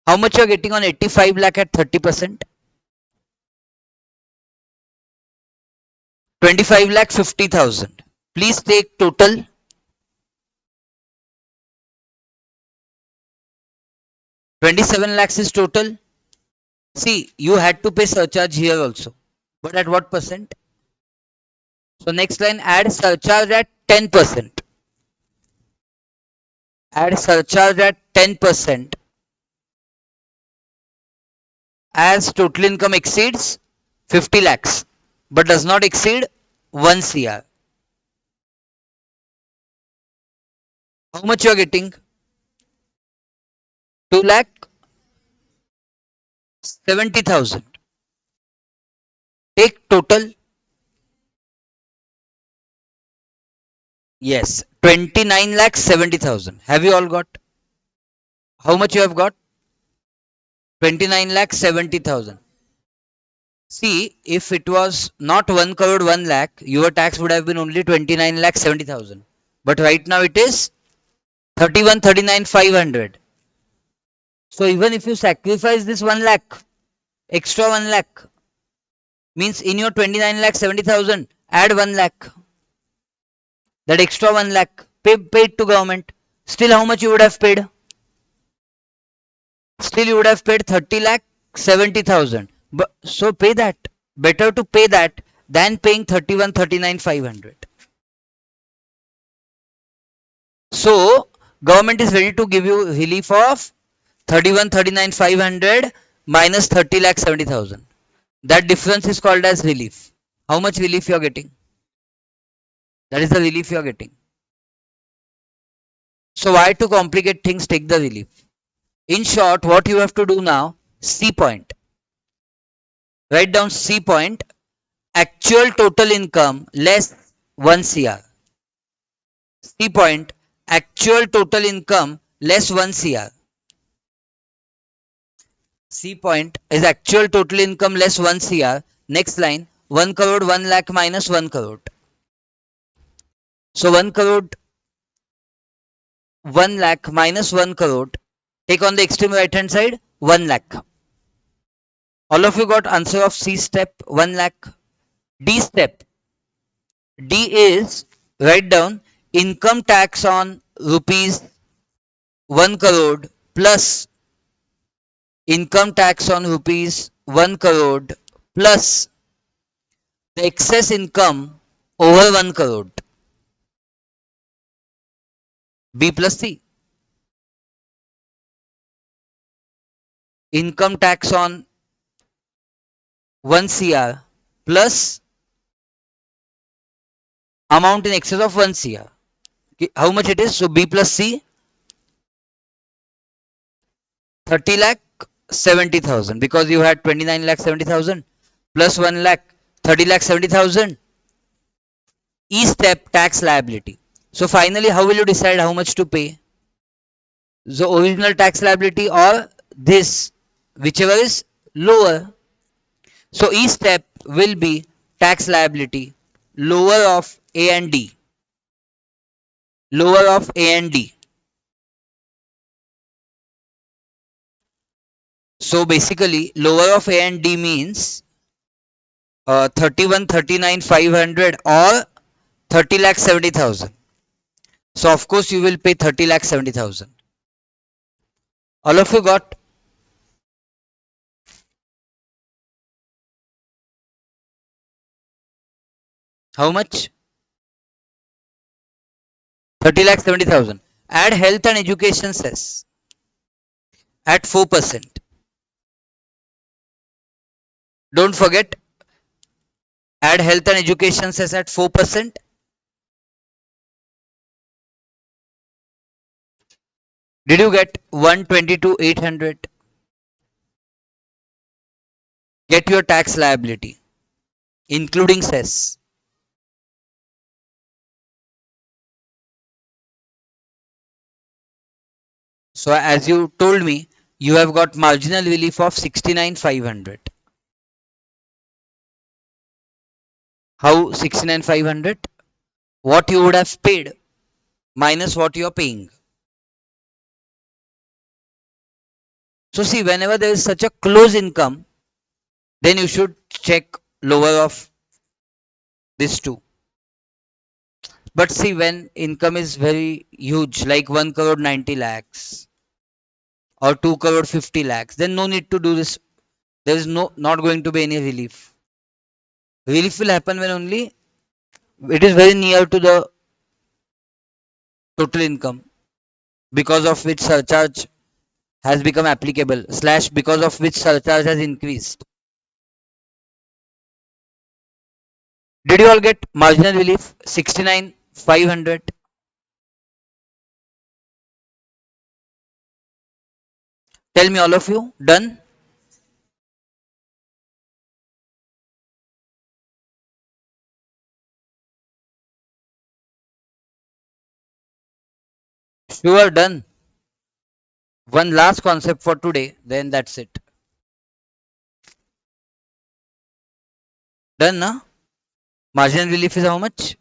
How much you are getting on 85 lakh at 30%? 25 lakh 50,000. Please take total. 27 lakhs is total. See, you had to pay surcharge here also. But at what percent? So next line, add surcharge at 10%. Add surcharge at 10% as total income exceeds 50 lakhs but does not exceed 1 CR. How much you are getting? 2 lakh 70,000. Take total. Yes, 29 lakh 70,000. Have you all got? How much you have got? 29 lakh 70,000. See, if it was not 1 crore 1 lakh, your tax would have been only 29 lakh 70,000. But right now it is 31 39 500. So even if you sacrifice this 1 lakh, extra 1 lakh, means in your 29 lakh 70,000, add 1 lakh. That extra 1 lakh paid to government. Still, how much you would have paid? Still, you would have paid 30 lakh 70,000. But so pay that. Better to pay that than paying 31 39 500. So government is ready to give you relief of 31 39 500 minus 30 lakh 70,000. That difference is called as relief. How much relief you are getting? That is the relief you are getting. So why to complicate things? Take the relief. In short, what you have to do now, C point. Write down C point, actual total income less 1 CR. C point, actual total income less 1 CR. C point is actual total income less 1 CR. Next line, 1 crore 1 lakh minus 1 crore. So 1 crore 1 lakh minus 1 crore. Take on the extreme right hand side 1 lakh. All of you got answer of C step 1 lakh. D step. D is write down income tax on rupees 1 crore plus income tax on rupees 1 crore plus the excess income over 1 crore. B plus C. Income tax on 1 CR plus amount in excess of 1 CR. Okay, how much it is? So B plus C 30 lakh 70,000 because you had 29 lakh 70,000 plus 1 lakh 30 lakh 70,000. E step tax liability. So finally, how will you decide how much to pay? The original tax liability or this, whichever is lower. So E step will be tax liability lower of A and D. Lower of A and D. So basically, lower of A and D means 31 39 500 or 30 lakh 70,000. So of course you will pay 30 lakh 70,000. All of you got? How much? 30 lakh 70,000. Add health and education cess at 4%. Don't forget, add health and education cess at 4%. Did you get 122,800? Get your tax liability, including cess. So as you told me, you have got marginal relief of 69,500. How 69,500? What you would have paid minus what you are paying. So see, whenever there is such a close income, then you should check lower of this two. But see, when income is very huge, like 1 crore 90 lakhs or 2 crore 50 lakhs, then no need to do this there is no not going to be any relief. Relief will happen when only it is very near to the total income, because of which surcharge has become applicable slash because of which surcharge has increased. Did you all get marginal relief 69 500? Tell me all of you. Done? Sure, done. One last concept for today, then that's it. Done, na? Marginal relief is how much?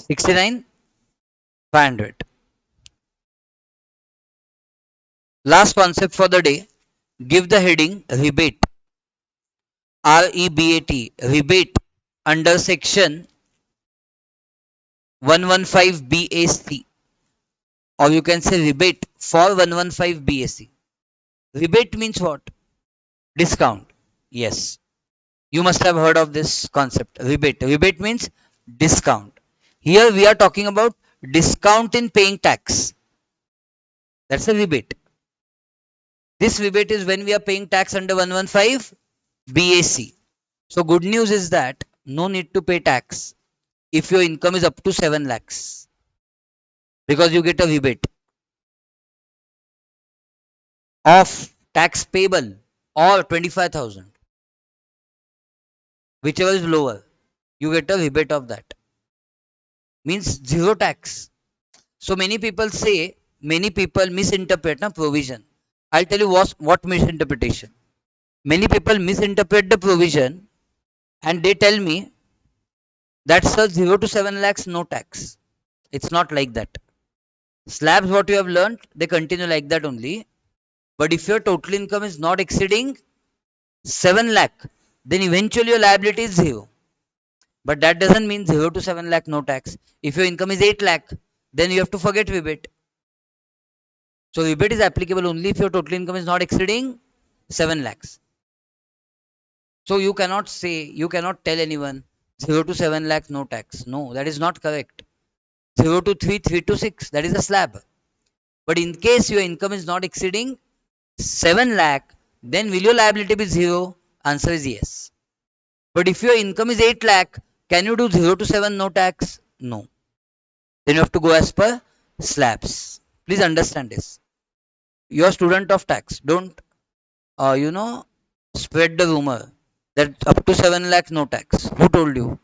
69 500. Last concept for the day. Give the heading rebate. REBAT. Rebate under section 115 BAC, or you can say rebate for 115 BAC. Rebate means what? Discount. Yes. You must have heard of this concept. Rebate. Rebate means discount. Here we are talking about discount in paying tax. That's a rebate. This rebate is when we are paying tax under 115 BAC. So good news is that no need to pay tax if your income is up to 7 lakhs, because you get a rebate of tax payable or 25,000, whichever is lower, you get a rebate of that. Means zero tax. So many people misinterpret na provision. I'll tell you what misinterpretation. Many people misinterpret the provision and they tell me that's a 0 to 7 lakhs no tax. It's not like that. Slabs, what you have learned, they continue like that only. But if your total income is not exceeding 7 lakh, then eventually your liability is 0. But that doesn't mean 0 to 7 lakh no tax. If your income is 8 lakh, then you have to forget rebate. So rebate is applicable only if your total income is not exceeding 7 lakhs. So you cannot tell anyone 0 to 7 lakhs no tax. No, that is not correct. 0 to 3, 3 to 6, that is a slab. But in case your income is not exceeding 7 lakh, then will your liability be 0? Answer is yes. But if your income is 8 lakh, can you do 0 to 7 no tax? No. Then you have to go as per slabs. Please understand this. You are student of tax. Don't, spread the rumor that up to 7 lakhs no tax. Who told you?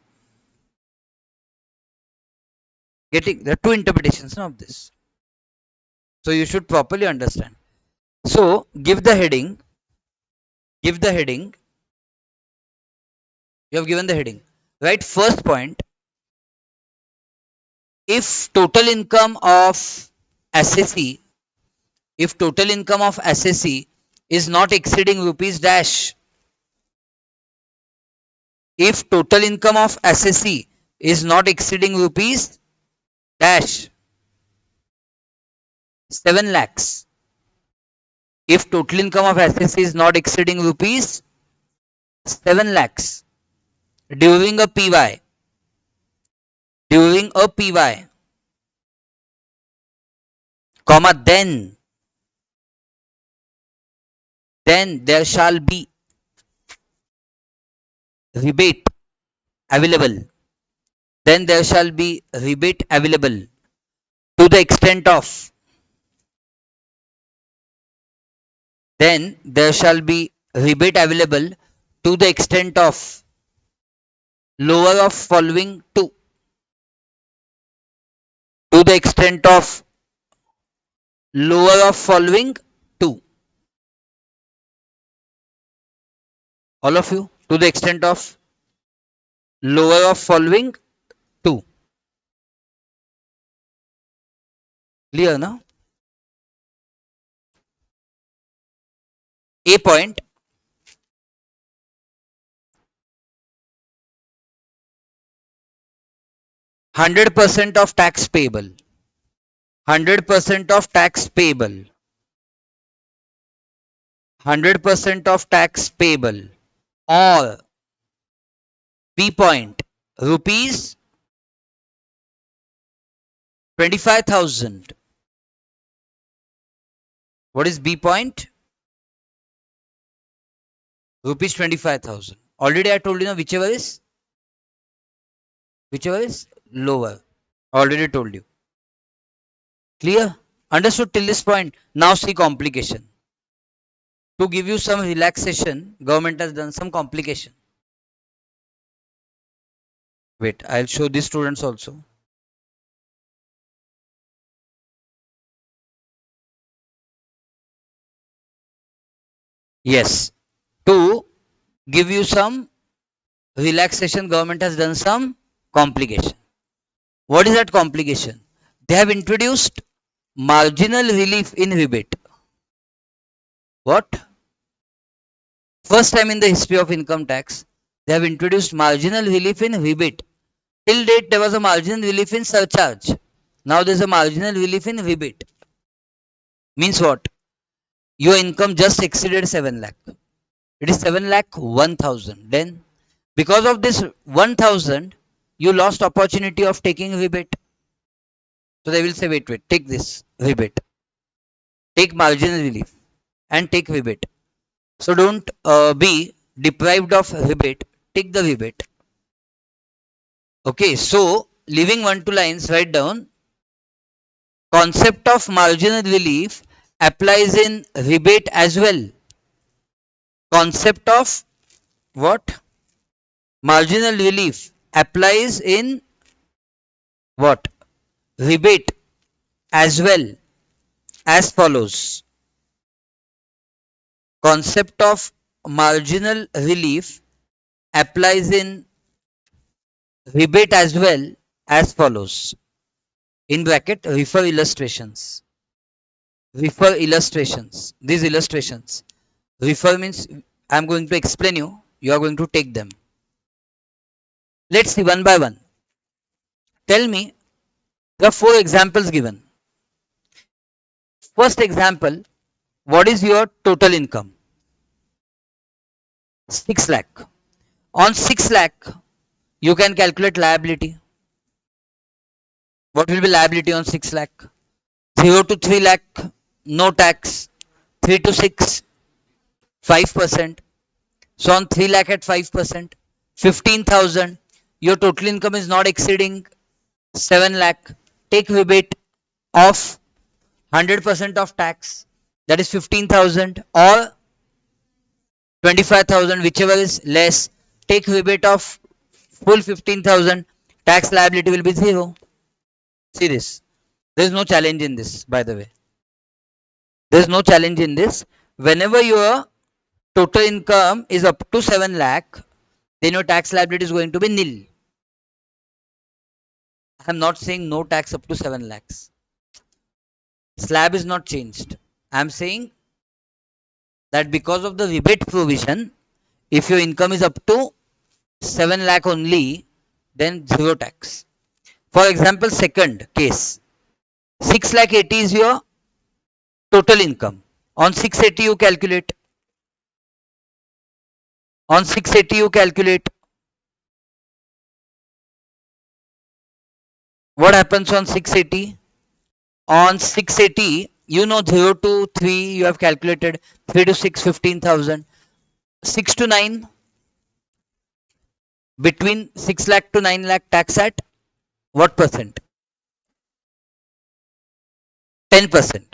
There are two interpretations of this. So you should properly understand. So give the heading, you have given the heading. Right, first point, if total income of assessee, if total income of assessee is not exceeding rupees dash, if total income of assessee is not exceeding rupees dash 7 lakhs, if total income of assessee is not exceeding rupees 7 lakhs during a PY, during a PY, comma, then there shall be rebate available. Then there shall be rebate available to the extent of, then there shall be rebate available to the extent of lower of following two, to the extent of lower of following two. All of you, to the extent of lower of following two. Clear now? A point, 100% of tax payable. 100% of tax payable. 100% of tax payable, or B point rupees 25,000. What is B point? Rupees 25,000. Already I told you now, whichever is lower. Already told you. Clear? Understood till this point? Now see complication. To give you some relaxation, government has done some complication. Wait, I'll show these students also. Yes. To give you some relaxation, government has done some complication. What is that complication? They have introduced marginal relief in rebate. What? First time in the history of income tax, they have introduced marginal relief in rebate. Till date, there was a marginal relief in surcharge. Now there is a marginal relief in rebate. Means what? Your income just exceeded 7 lakh. It is 7 lakh 1000. Then, because of this 1000, you lost opportunity of taking rebate. So they will say, wait, take this rebate, take marginal relief, and take rebate. So don't be deprived of rebate. Take the rebate. Okay, so leaving 1 2 lines, write down concept of marginal relief applies in rebate as well. Concept of what? Marginal relief applies in what? Rebate as well, as follows. Concept of marginal relief applies in rebate as well, as follows. In bracket, refer illustrations. Refer illustrations. These illustrations. Refer means I am going to explain you. You are going to take them. Let's see one by one. Tell me, there are 4 examples given. First example, what is your total income? 6 lakh. On 6 lakh, you can calculate liability. What will be liability on 6 lakh? 0 to 3 lakh, no tax. 3 to 6, 5%. So on 3 lakh at 5%, 15,000. Your total income is not exceeding 7 lakh. Take rebate of 100% of tax, that is 15,000, or 25,000, whichever is less. Take rebate of full 15,000. Tax liability will be 0. See this. There is no challenge in this, by the way. There is no challenge in this. Whenever your total income is up to 7 lakh, then your tax liability is going to be nil. I am not saying no tax up to 7 lakhs. Slab is not changed. I am saying that because of the rebate provision, if your income is up to 7 lakh only, then 0 tax. For example, second case, 6 lakh 80 is your total income. On 680 you calculate. On 680 you calculate. What happens on 680? On 680, you know 0 to 3 you have calculated, 3 to 6, 15,000. 6 to 9, between 6 lakh to 9 lakh tax at what percent? 10%.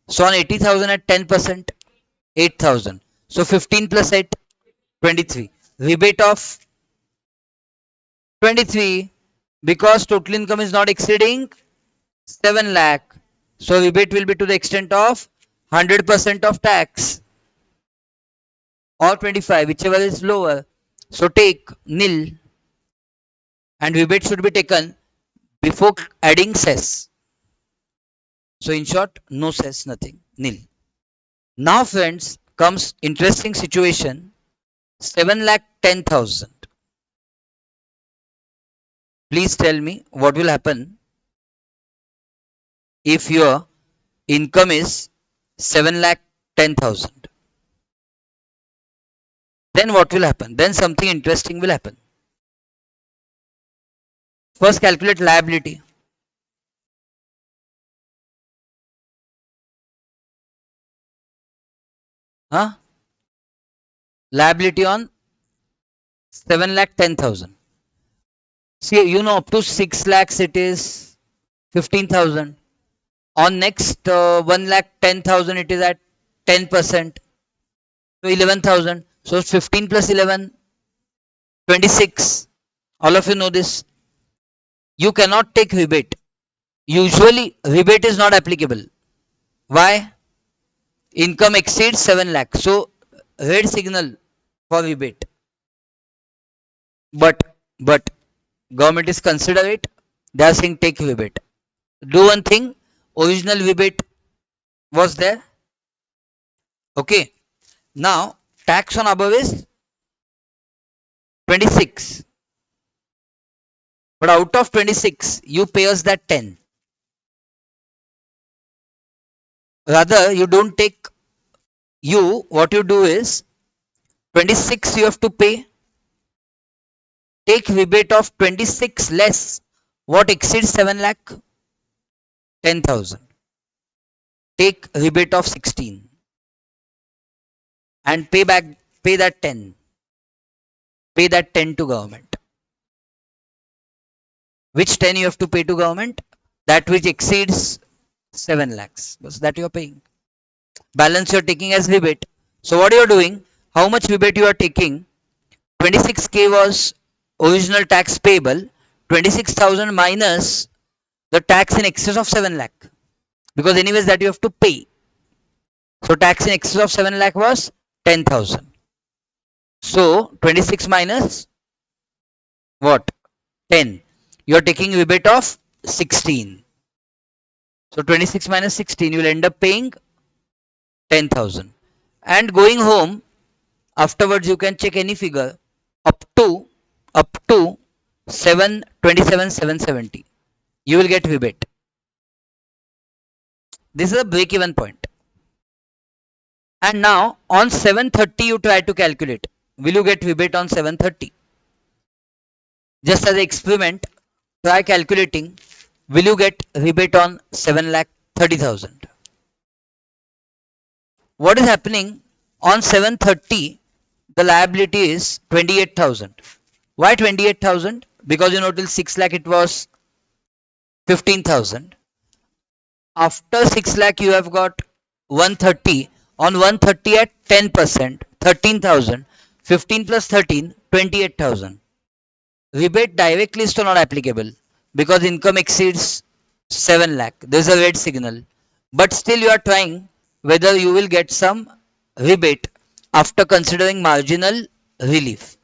So on 80,000 at 10%, 8,000. So 15 plus 8, 23. Rebate of 23, because total income is not exceeding 7 lakh. So rebate will be to the extent of 100% of tax, or 25, whichever is lower. So take nil, and rebate should be taken before adding cess. So in short, no cess, nothing, nil. Now friends, comes interesting situation. 7 lakh 10,000. Please tell me what will happen if your income is 7 lakh 10,000. then what will happen? Then something interesting will happen. First, calculate liability. Huh? Liability on 7 lakh 10,000. See, up to 6 lakhs it is 15,000. On next 1 lakh 10,000 it is at 10%. So 11,000. So 15 plus 11, 26. All of you know this. You cannot take rebate. Usually rebate is not applicable. Why? Income exceeds 7 lakh. So red signal for rebate. But government is considerate. They are saying take rebate. Do one thing. Original rebate was there. Okay. Now tax on above is 26. But out of 26, you pay us that 10. Rather, you don't take, what you do is 26 you have to pay. Take rebate of 26 less what exceeds 7 lakh, 10,000. Take rebate of 16 and pay that 10. Pay that 10 to government. Which 10 you have to pay to government? That which exceeds 7 lakhs. So that you are paying. Balance you are taking as rebate. So what you are doing? How much rebate you are taking? 26k was original tax payable. 26,000 minus the tax in excess of 7 lakh. Because anyways that you have to pay. So tax in excess of 7 lakh was 10,000. So 26 minus what? 10. You are taking rebate of 16. So 26 minus 16, you will end up paying 10,000. And going home, afterwards you can check any figure up to 727,770. You will get rebate. This is a break even point. And now on 730 you try to calculate. Will you get rebate on 730? Just as an experiment, try calculating. Will you get rebate on 7 lakh 30,000? What is happening on 730? The liability is 28,000. Why 28,000? Because till 6 lakh it was 15,000. After 6 lakh you have got 130. On 130 at 10%, 13,000. 15 plus 13, 28,000. Rebate directly is still not applicable because income exceeds 7 lakh. There is a red signal. But still you are trying whether you will get some rebate after considering marginal relief.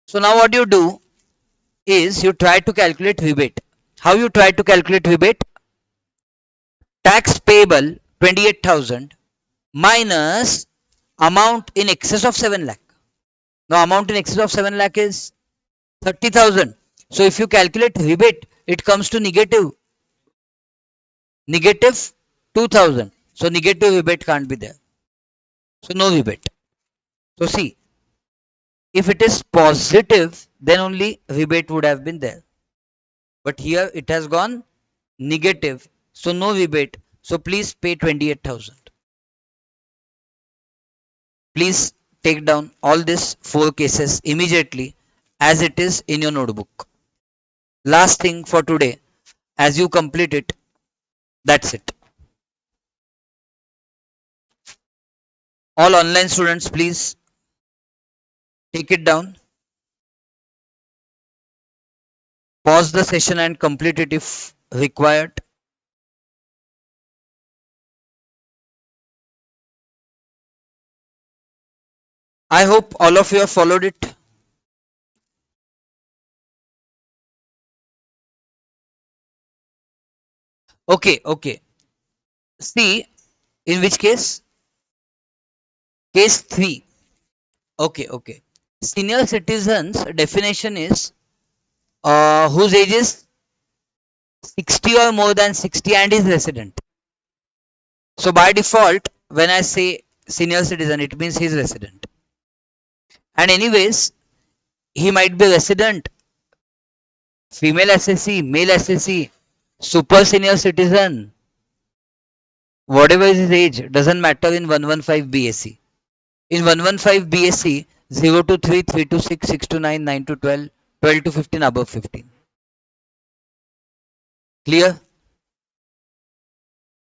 So now what you do is you try to calculate rebate. How you try to calculate rebate? Tax payable 28,000 minus amount in excess of 7 lakh. Now amount in excess of 7 lakh is 30,000. So if you calculate rebate, it comes to negative 2,000. So negative rebate can't be there. So no rebate. So see, if it is positive, then only rebate would have been there. But here it has gone negative. So no rebate. So please pay 28,000. Please take down all these 4 cases immediately as it is in your notebook. Last thing for today, as you complete it, that's it. All online students, please take it down. Pause the session and complete it if required. I hope all of you have followed it. Okay. See, in which case? Case 3. Okay. Senior citizens definition is whose age is 60 or more than 60 and is resident. So by default, when I say senior citizen, it means he is resident. And anyways, he might be resident, female SSC, male SSC, super senior citizen, whatever is his age, doesn't matter in 115 BSc. In 115 BSc, 0 to 3, 3 to 6, 6 to 9, 9 to 12, 12 to 15, above 15. Clear?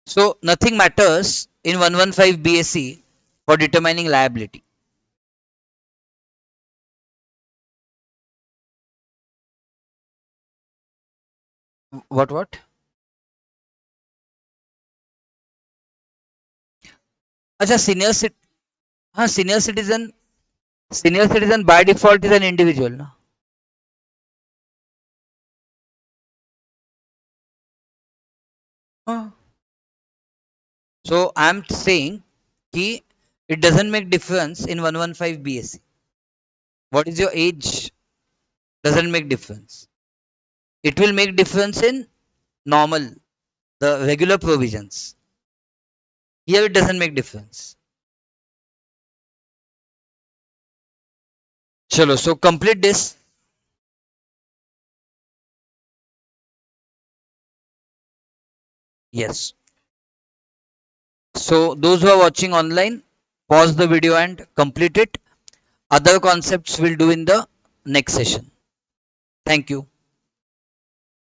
So nothing matters in 115 BSc for determining liability. What? अच्छा हाँ senior citizen by default is an individual ना. हाँ. So I'm saying कि it doesn't make difference in 115 BSc. What is your age doesn't make difference. It will make difference in normal, the regular provisions. Here it doesn't make difference. Chalo, so complete this. Yes. So those who are watching online, pause the video and complete it. Other concepts we'll do in the next session. Thank you.